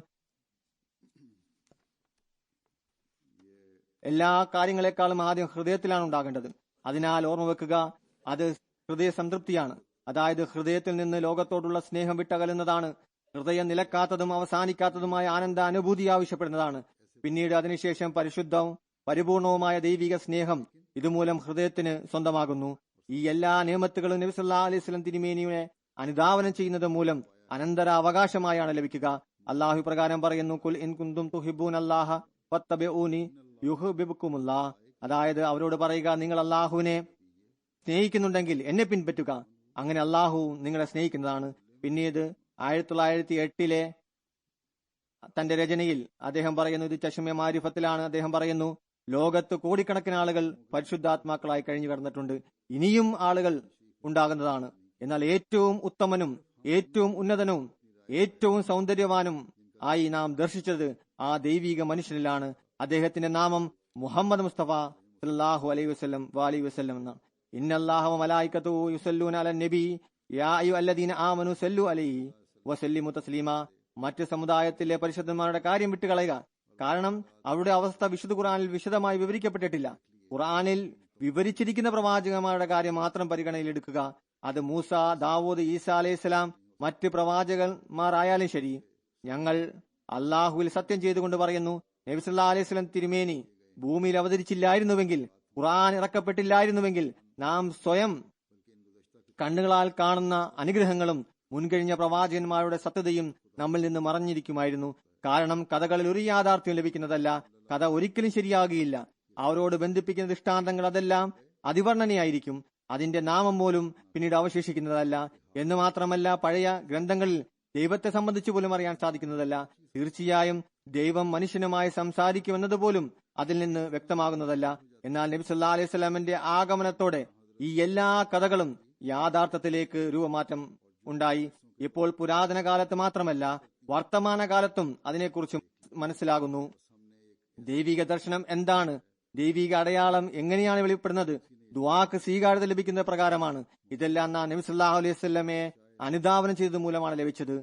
എല്ലാ കാര്യങ്ങളെക്കാളും ആദ്യം ഹൃദയത്തിലാണ് ഉണ്ടാകേണ്ടത്. അതിനാൽ ഓർമ്മ വെക്കുക, അത് ഹൃദയ സംതൃപ്തിയാണ്. അതായത് ഹൃദയത്തിൽ നിന്ന് ലോകത്തോടുള്ള സ്നേഹം വിട്ടകലുന്നതാണ്. ഹൃദയം നിലക്കാത്തതും അവസാനിക്കാത്തതുമായ ആനന്ദ അനുഭൂതി ആവശ്യപ്പെടുന്നതാണ്. പിന്നീട് അതിനുശേഷം പരിശുദ്ധവും പരിപൂർണവുമായ ദൈവിക സ്നേഹം ഇതുമൂലം ഹൃദയത്തിന് സ്വന്തമാകുന്നു. ഈ എല്ലാ നിയമത്തുകളും നബി സല്ലല്ലാഹു അലൈഹി വസല്ലം തിരുമേനിയെ അനുധാവനം ചെയ്യുന്നത് മൂലം അനന്തര അവകാശമായാണ് ലഭിക്കുക. അള്ളാഹു പ്രകാരം പറയുന്നു, കുൽ ഇൻ കുന്തും തുഹിബ്ബൂനല്ലാഹ ഫത്തബിഊനി യുഹ്ബിബുക്കുമുല്ലാഹ്. അതായത് അവരോട് പറയുക, നിങ്ങൾ അള്ളാഹുവിനെ സ്നേഹിക്കുന്നുണ്ടെങ്കിൽ എന്നെ പിൻപറ്റുക, അങ്ങനെ അള്ളാഹു നിങ്ങളെ സ്നേഹിക്കുന്നതാണ്. പിന്നീട് 1908 തന്റെ രചനയിൽ അദ്ദേഹം പറയുന്നു, ഇത് ചഷ്മ മാരിഫത്തിലാണ്. അദ്ദേഹം പറയുന്നു, ലോകത്ത് കോടിക്കണക്കിന് ആളുകൾ പരിശുദ്ധാത്മാക്കളായി കഴിഞ്ഞു കിടന്നിട്ടുണ്ട്, ഇനിയും ആളുകൾ ഉണ്ടാകുന്നതാണ്. എന്നാൽ ഏറ്റവും ഉത്തമനും ഏറ്റവും ഉന്നതനും ഏറ്റവും സൗന്ദര്യവാനും ആയി നാം ദർശിച്ചത് ആ ദൈവിക മനുഷ്യനിലാണ്. അദ്ദേഹത്തിന്റെ നാമം മുഹമ്മദ് മുസ്തഫ സല്ലല്ലാഹു അലൈഹി വസല്ലം വഅലൈഹി വസല്ലം എന്നാണ്. ഇന്നല്ലാഹ വ മലായികതുഹു യുസല്ലൂന അലൻ നബി യാ അയ്യുഹല്ലദീന ആമനു സല്ലു അലൈഹി വസല്ലിമു തസ്ലീമാ. മറ്റ് സമുദായത്തിലെ പരിശുദ്ധന്മാരുടെ കാര്യം വിട്ടുകളയുക. കാരണം അവരുടെ അവസ്ഥ വിശുദ്ധ ഖുർആനിൽ വിശദമായി വിവരിക്കപ്പെട്ടിട്ടില്ല. ഖുർആനിൽ വിവരിച്ചിരിക്കുന്ന പ്രവാചകന്മാരുടെ കാര്യം മാത്രം പരിഗണനയിലെടുക്കുക. അത് മൂസ, ദാവൂദ്, ഈസ അലൈഹിസ്സലാം, മറ്റ് പ്രവാചകന്മാരായാലും ശരി. ഞങ്ങൾ അള്ളാഹുവിൽ സത്യം ചെയ്തുകൊണ്ട് പറയുന്നു, നബി സല്ലല്ലാഹു അലൈഹി വസല്ലം തിരുമേനി ഭൂമിയിൽ അവതരിച്ചില്ലായിരുന്നുവെങ്കിൽ, ഖുർആൻ ഇറക്കപ്പെട്ടില്ലായിരുന്നുവെങ്കിൽ, നാം സ്വയം കണ്ണുകളാൽ കാണുന്ന അനുഗ്രഹങ്ങളും മുൻകഴിഞ്ഞ പ്രവാചകന്മാരുടെ സത്യതയും നമ്മിൽ നിന്ന് മറഞ്ഞിരിക്കുമായിരുന്നു. കാരണം കഥകളിൽ ഒരു യാഥാർത്ഥ്യം ലഭിക്കുന്നതല്ല, കഥ ഒരിക്കലും ശരിയാകുകയില്ല. അവരോട് ബന്ധിപ്പിക്കുന്ന ദൃഷ്ടാന്തങ്ങൾ അതെല്ലാം അതിവർണ്ണനയായിരിക്കും. അതിന്റെ നാമം പോലും പിന്നീട് അവശേഷിക്കുന്നതല്ല. എന്ന് മാത്രമല്ല, പഴയ ഗ്രന്ഥങ്ങളിൽ ദൈവത്തെ സംബന്ധിച്ച് പോലും അറിയാൻ സാധിക്കുന്നതല്ല. തീർച്ചയായും ദൈവം മനുഷ്യനുമായി സംസാരിക്കുമെന്നത് പോലും അതിൽ നിന്ന് വ്യക്തമാകുന്നതല്ല. എന്നാൽ നബി സല്ലല്ലാഹു അലൈഹി വസല്ലമയുടെ ആഗമനത്തോടെ ഈ എല്ലാ കഥകളും യാഥാർത്ഥ്യത്തിലേക്ക് രൂപമാറ്റം ഉണ്ടായി. ഇപ്പോൾ പുരാതന കാലത്ത് മാത്രമല്ല, വർത്തമാനകാലത്തും അതിനെക്കുറിച്ച് മനസ്സിലാകുന്നു. ദൈവിക ദർശനം എന്താണ്? ദൈവിക അടയാളം എങ്ങനെയാണ് വെളിപ്പെടുന്നത്? ദുആക്ക് സ്വീകാര്യത ലഭിക്കുന്ന പ്രകാരമാണ്. ഇതെല്ലാം നാം നബി സല്ലല്ലാഹു അലൈഹി വസല്ലമയെ അനുധാവനം ചെയ്തത് മൂലമാണ് ലഭിച്ചത്.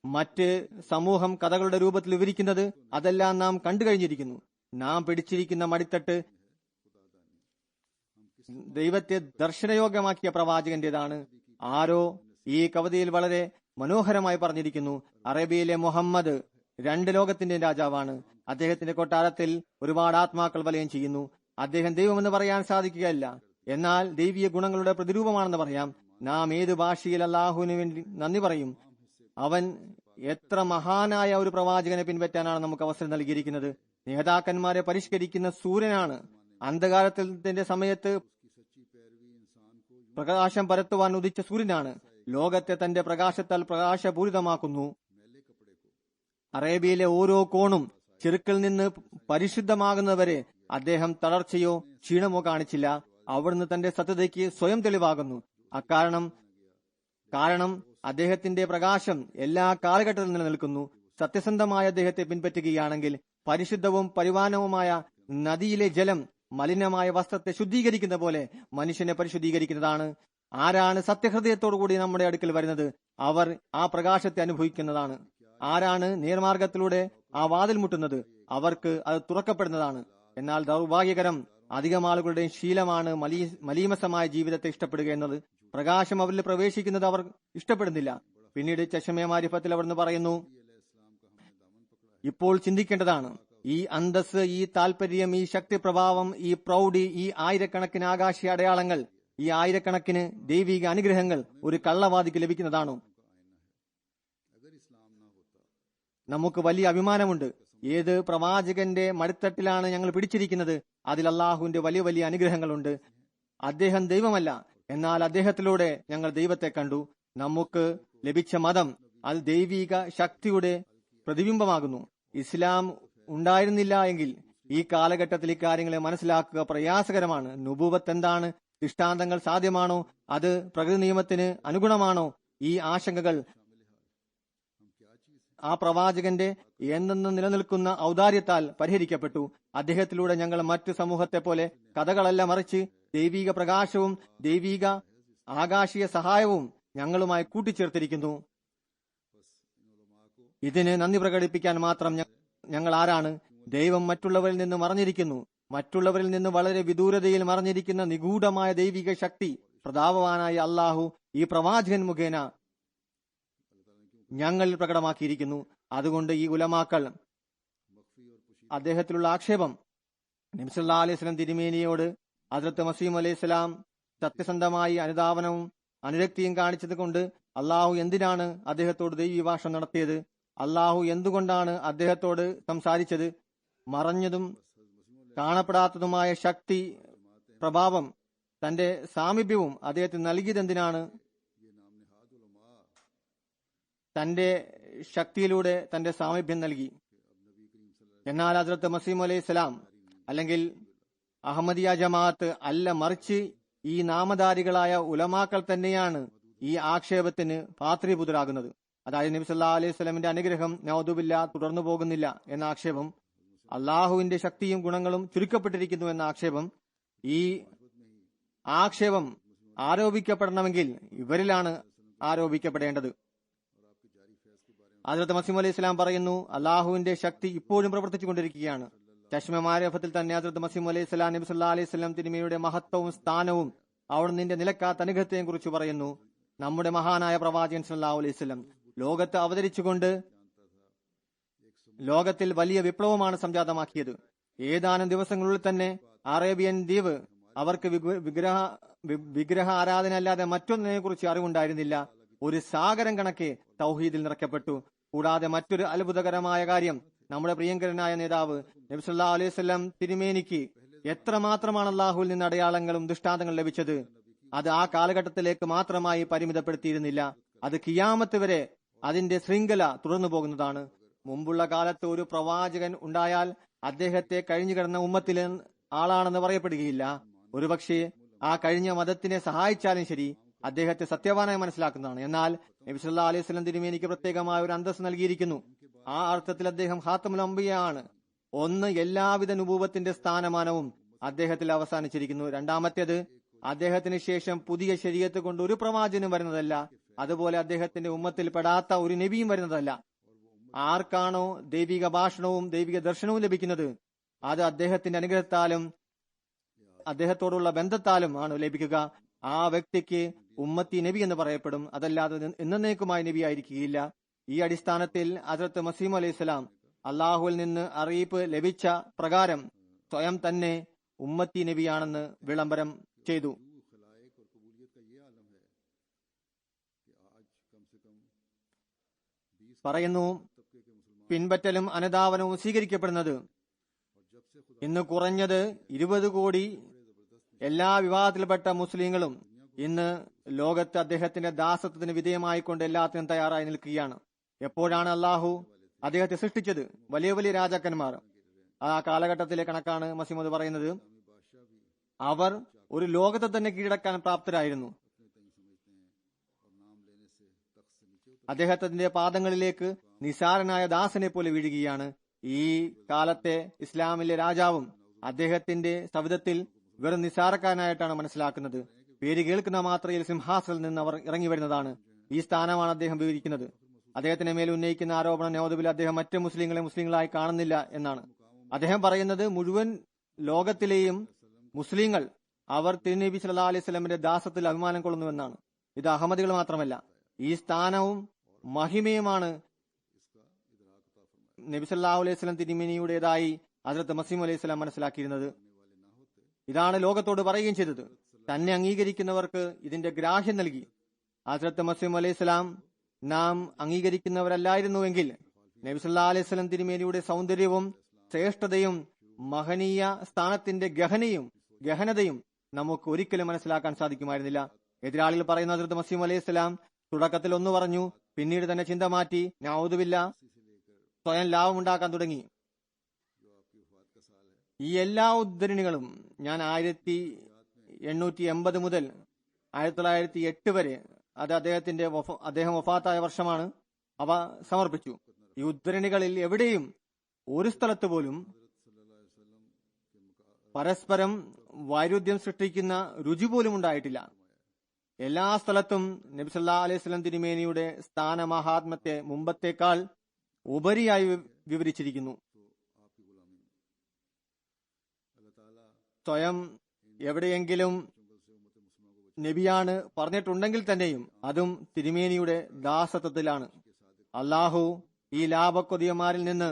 മറ്റ് സമൂഹം കഥകളുടെ രൂപത്തിൽ വിവരിക്കുന്നത് അതെല്ലാം നാം കണ്ടു കഴിഞ്ഞിരിക്കുന്നു. നാം പിടിച്ചിരിക്കുന്ന മടിത്തട്ട് ദൈവത്തെ ദർശനയോഗ്യമാക്കിയ പ്രവാചകന്റേതാണ്. ആരോ ഈ കവിതയിൽ വളരെ മനോഹരമായി പറഞ്ഞിരിക്കുന്നു, അറേബ്യയിലെ മുഹമ്മദ് 2 ലോകത്തിന്റെ രാജാവാണ്. അദ്ദേഹത്തിന്റെ കൊട്ടാരത്തിൽ ഒരുപാട് ആത്മാക്കൾ വലയം ചെയ്യുന്നു. അദ്ദേഹം ദൈവമെന്ന് പറയാൻ സാധിക്കുകയല്ല, എന്നാൽ ദൈവീയ ഗുണങ്ങളുടെ പ്രതിരൂപമാണെന്ന് പറയാം. നാം ഏത് ഭാഷയിൽ അള്ളാഹുവിന് വേണ്ടി നന്ദി പറയും? അവൻ എത്ര മഹാനായ ഒരു പ്രവാചകനെ പിൻപറ്റാനാണ് നമുക്ക് അവസരം നൽകിയിരിക്കുന്നത്. നേതാക്കന്മാരെ പരിഷ്കരിക്കുന്ന സൂര്യനാണ്. അന്ധകാരത്തിന്റെ സമയത്ത് പ്രകാശം പരത്തുവാൻ ഉദിച്ച സൂര്യനാണ്. ലോകത്തെ തന്റെ പ്രകാശത്താൽ പ്രകാശപൂരിതമാക്കുന്നു. അറേബ്യയിലെ ഓരോ കോണും ചെറുക്കിൽ നിന്ന് പരിശുദ്ധമാകുന്നവരെ അദ്ദേഹം തളർച്ചയോ ക്ഷീണമോ കാണിച്ചില്ല. അവിടുന്ന് തന്റെ സത്യതയ്ക്ക് സ്വയം തെളിവാകുന്നു. കാരണം അദ്ദേഹത്തിന്റെ പ്രകാശം എല്ലാ കാലഘട്ടത്തിലും നിലനിൽക്കുന്നു. സത്യസന്ധമായ അദ്ദേഹത്തെ പിൻപറ്റുകയാണെങ്കിൽ പരിശുദ്ധവും പരിപാലനവുമായ നദിയിലെ ജലം മലിനമായ വസ്ത്രത്തെ ശുദ്ധീകരിക്കുന്ന പോലെ മനുഷ്യനെ പരിശുദ്ധീകരിക്കുന്നതാണ്. ആരാണ് സത്യഹൃദയത്തോടുകൂടി നമ്മുടെ അടുക്കൽ വരുന്നത്, അവർ ആ പ്രകാശത്തെ അനുഭവിക്കുന്നതാണ്. ആരാണ് നേർമാർഗത്തിലൂടെ ആ വാതിൽ മുട്ടുന്നത്, അവർക്ക് അത് തുറക്കപ്പെടുന്നതാണ്. എന്നാൽ ദൗർഭാഗ്യകരം അധികം ആളുകളുടെയും ശീലമാണ് മലീമസമായ ജീവിതത്തെ ഇഷ്ടപ്പെടുക എന്നത്. പ്രകാശം അവരിൽ പ്രവേശിക്കുന്നത് അവർ ഇഷ്ടപ്പെടുന്നില്ല. പിന്നീട് ചശ്മെ മാരിഫത്തിൽ അവിടുന്ന് പറയുന്നു, ഇപ്പോൾ ചിന്തിക്കേണ്ടതാണ് ഈ അന്തസ്, ഈ താല്പര്യം, ഈ ശക്തി പ്രഭാവം, ഈ പ്രൗഢി, ഈ ആയിരക്കണക്കിന് ആകാശീയ അടയാളങ്ങൾ, ഈ ആയിരക്കണക്കിന് ദൈവിക അനുഗ്രഹങ്ങൾ ഒരു കള്ളവാദിക്ക് ലഭിക്കുന്നതാണോ? നമുക്ക് വലിയ അഭിമാനമുണ്ട്. ഏത് പ്രവാചകന്റെ മടിത്തട്ടിലാണ് ഞങ്ങൾ പിടിച്ചിരിക്കുന്നത്, അതിൽ അള്ളാഹുവിന്റെ വലിയ വലിയ അനുഗ്രഹങ്ങളുണ്ട്. അദ്ദേഹം ദൈവമല്ല, എന്നാൽ അദ്ദേഹത്തിലൂടെ ഞങ്ങൾ ദൈവത്തെ കണ്ടു. നമുക്ക് ലഭിച്ച മതം അത് ദൈവിക ശക്തിയുടെ പ്രതിബിംബമാകുന്നു. ഇസ്ലാം ഉണ്ടായിരുന്നില്ല എങ്കിൽ ഈ കാലഘട്ടത്തിൽ ഇക്കാര്യങ്ങളെ മനസ്സിലാക്കുക പ്രയാസകരമാണ്. നുബുവത്ത് എന്താണ്? ദൃഷ്ടാന്തങ്ങൾ സാധ്യമാണോ? അത് പ്രകൃതി നിയമത്തിന് അനുഗുണമാണോ? ഈ ആശങ്കകൾ ആ പ്രവാചകന്റെ എന്നെന്നും നിലനിൽക്കുന്ന ഔദാര്യത്താൽ പരിഹരിക്കപ്പെട്ടു. അദ്ദേഹത്തിലൂടെ ഞങ്ങൾ മറ്റു സമൂഹത്തെ പോലെ കഥകളല്ല, മറിച്ച് ദൈവിക പ്രകാശവും ദൈവിക ആകാശീയ സഹായവും ഞങ്ങളുമായി കൂട്ടിച്ചേർത്തിരിക്കുന്നു. ഇതിന് നന്ദി പ്രകടിപ്പിക്കാൻ മാത്രം ഞങ്ങൾ ആരാണ്? ദൈവം മറ്റുള്ളവരിൽ നിന്ന് മറഞ്ഞിരിക്കുന്നു. മറ്റുള്ളവരിൽ നിന്ന് വളരെ വിദൂരതയിൽ മറഞ്ഞിരിക്കുന്ന നിഗൂഢമായ ദൈവിക ശക്തി പ്രതാപവാനായ അള്ളാഹു ഈ പ്രവാചകൻ മുഖേന ഞങ്ങളിൽ പ്രകടമാക്കിയിരിക്കുന്നു. അതുകൊണ്ട് ഈ ഉലമാക്കൾ അദ്ദേഹത്തിലുള്ള ആക്ഷേപം, നബി സല്ലല്ലാഹു അലൈഹി വസല്ലം തിരുമേനിയോട് ഹദ്റത്ത് മസീഹ് അലൈഹി സ്വലാം സത്യസന്ധമായി അനുധാവനവും അനുരക്തിയും കാണിച്ചത് കൊണ്ട് അള്ളാഹു എന്തിനാണ് അദ്ദേഹത്തോട് ദൈവവിഭാഷണം നടത്തിയത്? അള്ളാഹു എന്തുകൊണ്ടാണ് അദ്ദേഹത്തോട് സംസാരിച്ചത്? മറഞ്ഞതും കാണപ്പെടാത്തതുമായ ശക്തി പ്രഭാവം, തന്റെ സാമീപ്യവും അദ്ദേഹത്തിന് നൽകിയതെന്തിനാണ്? തന്റെ ശക്തിയിലൂടെ തന്റെ സാമീപ്യം നൽകി. എന്നാൽ ഹദ്റത്ത് മസീഹ് അലൈഹി സ്വലാം അല്ലെങ്കിൽ അഹമ്മദിയ ജമാഅത്ത് അല്ല, മറിച്ച് ഈ നാമധാരികളായ ഉലമാക്കൾ തന്നെയാണ് ഈ ആക്ഷേപത്തിന് പാത്രീഭൂതരാകുന്നത്. അതായത് നബി സല്ലല്ലാഹു അലൈഹി വസല്ലമിന്റെ അനുഗ്രഹം നൗദുബില്ലാ തുടർന്നു പോകുന്നില്ല എന്ന ആക്ഷേപം, അള്ളാഹുവിന്റെ ശക്തിയും ഗുണങ്ങളും ചുരുക്കപ്പെട്ടിരിക്കുന്നു എന്ന ആക്ഷേപം. ഈ ആക്ഷേപം ആരോപിക്കപ്പെടണമെങ്കിൽ ഇവരിലാണ് ആരോപിക്കപ്പെടേണ്ടത്. ഹദ്റത്ത് മസീഹ് അലൈഹി സ്വലാം പറയുന്നു, അള്ളാഹുവിന്റെ ശക്തി ഇപ്പോഴും പ്രവർത്തിച്ചുകൊണ്ടിരിക്കുകയാണ്. ചശ്മ മാരിഫത്തിൽ തന്നെ ഹദ്റത്ത് മസീഹ് അലൈഹി സ്വലാം നബി സല്ലല്ലാഹു അലൈഹി വസല്ലം തിരുമേനിയുടെ മഹത്വവും സ്ഥാനവും അവിടുന്ന് നിലക്കാത്ത അനുഗ്രഹത്തെയും കുറിച്ച് പറയുന്നു. നമ്മുടെ മഹാനായ പ്രവാചകൻ സല്ലല്ലാഹു അലൈഹി വസല്ലം ലോകത്ത് അവതരിച്ചുകൊണ്ട് ലോകത്തിൽ വലിയ വിപ്ലവമാണ് സംജാതമാക്കിയത്. ഏതാനും ദിവസങ്ങളിൽ തന്നെ അറേബ്യൻ ദ്വീപ് അവർക്ക് വിഗ്രഹ ആരാധന അല്ലാതെ മറ്റൊന്നിനെ കുറിച്ച് അറിവുണ്ടായിരുന്നില്ല. ഒരു സാഗരം കണക്കെ തൗഹീദിൽ നിറയ്ക്കപ്പെട്ടു. കൂടാതെ മറ്റൊരു അത്ഭുതകരമായ കാര്യം, നമ്മുടെ പ്രിയങ്കരനായ നേതാവ് നബി സല്ലല്ലാഹു അലൈഹി വസല്ലം തിരുമേനിക്ക് എത്രമാത്രമാണ് അള്ളാഹുവിൽ നിന്ന് അടയാളങ്ങളും ദൃഷ്ടാന്തങ്ങളും ലഭിച്ചത്. അത് ആ കാലഘട്ടത്തിലേക്ക് മാത്രമായി പരിമിതപ്പെടുത്തിയിരുന്നില്ല. അത് ഖിയാമത്ത് വരെ അതിന്റെ ശൃംഖല തുടർന്നു പോകുന്നതാണ്. മുമ്പുള്ള കാലത്ത് ഒരു പ്രവാചകൻ ഉണ്ടായാൽ അദ്ദേഹത്തെ കഴിഞ്ഞുകിടന്ന ഉമ്മത്തിലെ ആളാണെന്ന് പറയപ്പെടുകയില്ല. ഒരുപക്ഷെ ആ കഴിഞ്ഞ മതത്തിനെ സഹായിച്ചാലും ശരി, അദ്ദേഹത്തെ സത്യവാനായി മനസ്സിലാക്കുന്നതാണ്. എന്നാൽ നബി സല്ലല്ലാഹു അലൈഹി വസല്ലം തിരുമേനിക്ക് പ്രത്യേകമായ ഒരു അന്തസ്സ് നൽകിയിരിക്കുന്നു. ആ അർത്ഥത്തിൽ അദ്ദേഹം ഖാത്തമുൽ അംബിയയാണ്. ഒന്ന്, എല്ലാവിധ നുബൂവത്തിന്റെ സ്ഥാനമാനവും അദ്ദേഹത്തിൽ അവസാനിച്ചിരിക്കുന്നു. രണ്ടാമത്തേത്, അദ്ദേഹത്തിന് ശേഷം പുതിയ ശരീഅത്ത് കൊണ്ട് ഒരു പ്രവാചകനും വരുന്നതല്ല. അതുപോലെ അദ്ദേഹത്തിന്റെ ഉമ്മത്തിൽ പെടാത്ത ഒരു നബിയും വരുന്നതല്ല. ആർക്കാണോ ദൈവിക ഭാഷണവും ദൈവിക ദർശനവും ലഭിക്കുന്നത്, അത് അദ്ദേഹത്തിന്റെ അനുഗ്രഹത്താലും അദ്ദേഹത്തോടുള്ള ബന്ധത്താലും ആണ് ലഭിക്കുക. ആ വ്യക്തിക്ക് ഉമ്മത്തി നബി എന്ന് പറയപ്പെടും. അതല്ലാതെ എന്നേക്കുമായി നബി ആയിരിക്കുകയില്ല. ഈ അടിസ്ഥാനത്തിൽ ഹദ്റത്ത് മസീഹ് അലൈഹി സ്വലാം അള്ളാഹുവിൽ നിന്ന് അറിയിപ്പ് ലഭിച്ച പ്രകാരം സ്വയം തന്നെ ഉമ്മത്തി നബിയാണെന്ന് വിളംബരം ചെയ്തു. പറയുന്നു, പിൻപറ്റലും അനുധാവനവും സ്വീകരിക്കപ്പെടുന്നത് ഇന്ന് കുറഞ്ഞത് 20 കോടി എല്ലാ വിഭാഗത്തിൽപ്പെട്ട മുസ്ലിങ്ങളും ഇന്ന് ലോകത്ത് അദ്ദേഹത്തിന്റെ ദാസത്വത്തിന് വിധേയമായിക്കൊണ്ട് എല്ലാത്തിനും തയ്യാറായി നിൽക്കുകയാണ്. എപ്പോഴാണ് അള്ളാഹു അദ്ദേഹത്തെ സൃഷ്ടിച്ചത്? വലിയ വലിയ രാജാക്കന്മാർ, ആ കാലഘട്ടത്തിലെ കണക്കാണ് മസീഹ് പറയുന്നത്. അവർ ഒരു ലോകത്തെ തന്നെ കീഴടക്കാൻ പ്രാപ്തരായിരുന്നു. അദ്ദേഹത്തിന്റെ പാദങ്ങളിലേക്ക് നിസാരനായ ദാസനെ പോലെ വീഴുകയാണ്. ഈ കാലത്തെ ഇസ്ലാമിലെ രാജാവും അദ്ദേഹത്തിന്റെ സവിധത്തിൽ വെറും നിസ്സാരക്കാരനായിട്ടാണ് മനസ്സിലാക്കുന്നത്. പേര് കേൾക്കുന്ന മാത്രയിൽ സിംഹാസനത്തിൽ നിന്ന് അവർ ഇറങ്ങി വരുന്നതാണ്. ഈ സ്ഥാനമാണ് അദ്ദേഹം വിവരിക്കുന്നത്. അദ്ദേഹത്തിന് മേൽ ഉന്നയിക്കുന്ന ആരോപണം നൗദുബിൽ അദ്ദേഹം മറ്റ് മുസ്ലിങ്ങളെ മുസ്ലിങ്ങളായി കാണുന്നില്ല എന്നാണ്. അദ്ദേഹം പറയുന്നത് മുഴുവൻ ലോകത്തിലെയും മുസ്ലിങ്ങൾ അവർ തിരുനബി സല്ലല്ലാഹു അലൈഹി വസല്ലമയുടെ ദാസത്തിൽ അഭിമാനം കൊള്ളുന്നുവെന്നാണ്. ഇത് അഹമ്മദികൾ മാത്രമല്ല, ഈ സ്ഥാനവും മഹിമയുമാണ് നബി സല്ലല്ലാഹു അലൈഹി വസല്ലം തിരുമേനിയുടേതായി ഹസ്രത്ത് മസീഹ് അലൈഹി സ്വലാം മനസ്സിലാക്കിയിരുന്നത്. ഇതാണ് ലോകത്തോട് പറയുകയും ചെയ്തത്. തന്നെ അംഗീകരിക്കുന്നവർക്ക് ഇതിന്റെ ഗ്രാഹ്യം നൽകി. ഹസ്രത്ത് മസീഹ് അലൈഹി സ്വലാം നാം അംഗീകരിക്കുന്നവരല്ലായിരുന്നുവെങ്കിൽ നബി സല്ലല്ലാഹു അലൈഹി വസല്ലം തിരുമേനിയുടെ സൗന്ദര്യവും ശ്രേഷ്ഠതയും മഹനീയ സ്ഥാനത്തിന്റെ ഗഹനതയും നമുക്ക് ഒരിക്കലും മനസ്സിലാക്കാൻ സാധിക്കുമായിരുന്നില്ല. എതിരാളികൾ പറയുന്ന ഹസ്രത്ത് മസീഹ് അലൈഹി സ്വലാം തുടക്കത്തിൽ ഒന്ന് പറഞ്ഞു, പിന്നീട് തന്നെ ചിന്ത മാറ്റി നഊദുബില്ല സ്വയം ലാഭമുണ്ടാക്കാൻ തുടങ്ങി. ഈ എല്ലാ ഉദ്ധരണികളും ഞാൻ 1880 മുതൽ 1908 വരെ, അത് അദ്ദേഹം വഫാത്തായ വർഷമാണ്, അവ സമർപ്പിച്ചു. ഈ ഉദ്ധരണികളിൽ എവിടെയും ഒരു സ്ഥലത്ത് പോലും പരസ്പരം വൈരുദ്ധ്യം സൃഷ്ടിക്കുന്ന രുചി പോലും ഉണ്ടായിട്ടില്ല. എല്ലാ സ്ഥലത്തും നബി സല്ലല്ലാഹു അലൈഹി വസല്ലം തിരുമേനിയുടെ സ്ഥാനമഹാത്മ്യത്തെ മുമ്പത്തേക്കാൾ ഉപരിയായി വിവരിച്ചിരിക്കുന്നു. സ്വയം എവിടെയെങ്കിലും നബിയാണ് പറഞ്ഞിട്ടുണ്ടെങ്കിൽ തന്നെയും അതും തിരുമേനിയുടെ ദാസത്വത്തിലാണ്. അള്ളാഹു ഈ ലാഭക്കൊതിയന്മാരിൽ നിന്ന്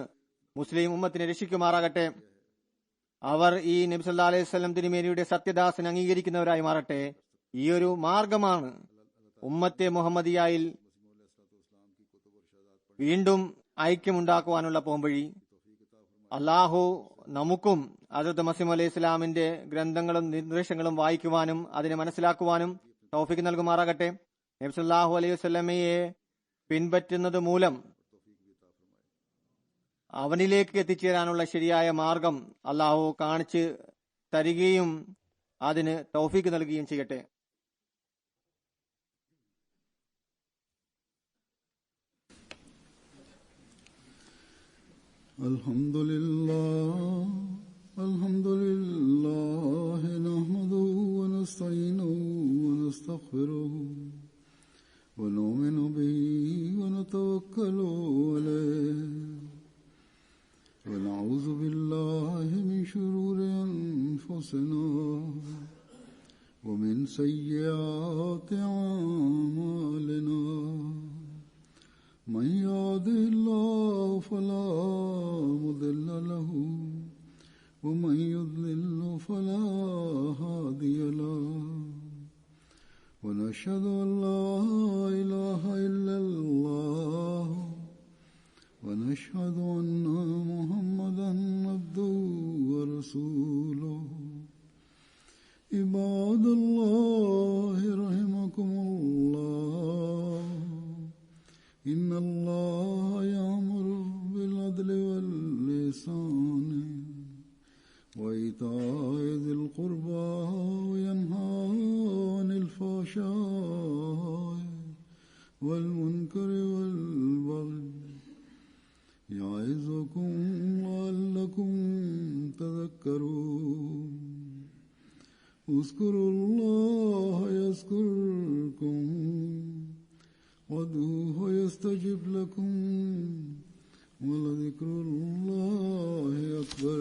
മുസ്ലിം ഉമ്മത്തിനെ രക്ഷിക്കുമാറാകട്ടെ. അവർ ഈ നബി സല്ലല്ലാഹു അലൈഹി വസല്ലം തിരുമേനിയുടെ സത്യദാസൻ അംഗീകരിക്കുന്നവരായി മാറട്ടെ. ഈ ഒരു മാർഗമാണ് ഉമ്മത്തെ മുഹമ്മദിയായിൽ വീണ്ടും ഐക്യമുണ്ടാക്കുവാനുള്ള പോംവഴി. അള്ളാഹു നമുക്കും ഹസ്രത്ത് മസീഹ് അലൈഹി ഇസ്ലാമിന്റെ ഗ്രന്ഥങ്ങളും നിർദ്ദേശങ്ങളും വായിക്കുവാനും അതിനെ മനസ്സിലാക്കുവാനും തൗഫീഖ് നൽകുമാറാകട്ടെ. നബി സല്ലല്ലാഹു അലൈഹി വസല്ലമയെ പിൻപറ്റുന്നത് മൂലം അവനിലേക്ക് എത്തിച്ചേരാനുള്ള ശരിയായ മാർഗം അള്ളാഹു കാണിച്ചു തരികയും അതിന് തൗഫീഖ് നൽകുകയും ചെയ്യട്ടെ. അൽഹംദുലില്ലാഹി നഹ്മദുഹു വനസ്തഈനുഹു വനസ്തഗ്ഫിറുഹു വനുഅ്മിനു ബിഹി വനതവക്കലു അലൈഹി വനഊദു ബില്ലാഹി മിൻ ശുറൂരി അൻഫുസിനാ വമിൻ സയ്യിആതി അഅ്മാലിനാ. من يهده الله فلا مضل له ومن يضلل فلا هادي له ونشهد أن لا إله إلا الله ونشهد أن محمدا عبده ورسوله. عباد الله رحمكم الله، إن الله يأمر بالعدل والإحسان وإيتاء ذي القربى وينهى عن الفحشاء والمنكر والبغي يعظكم لعلكم تذكرون. اذكروا الله يذكركم وادعوه يستجب لكم ولذكر الله أكبر.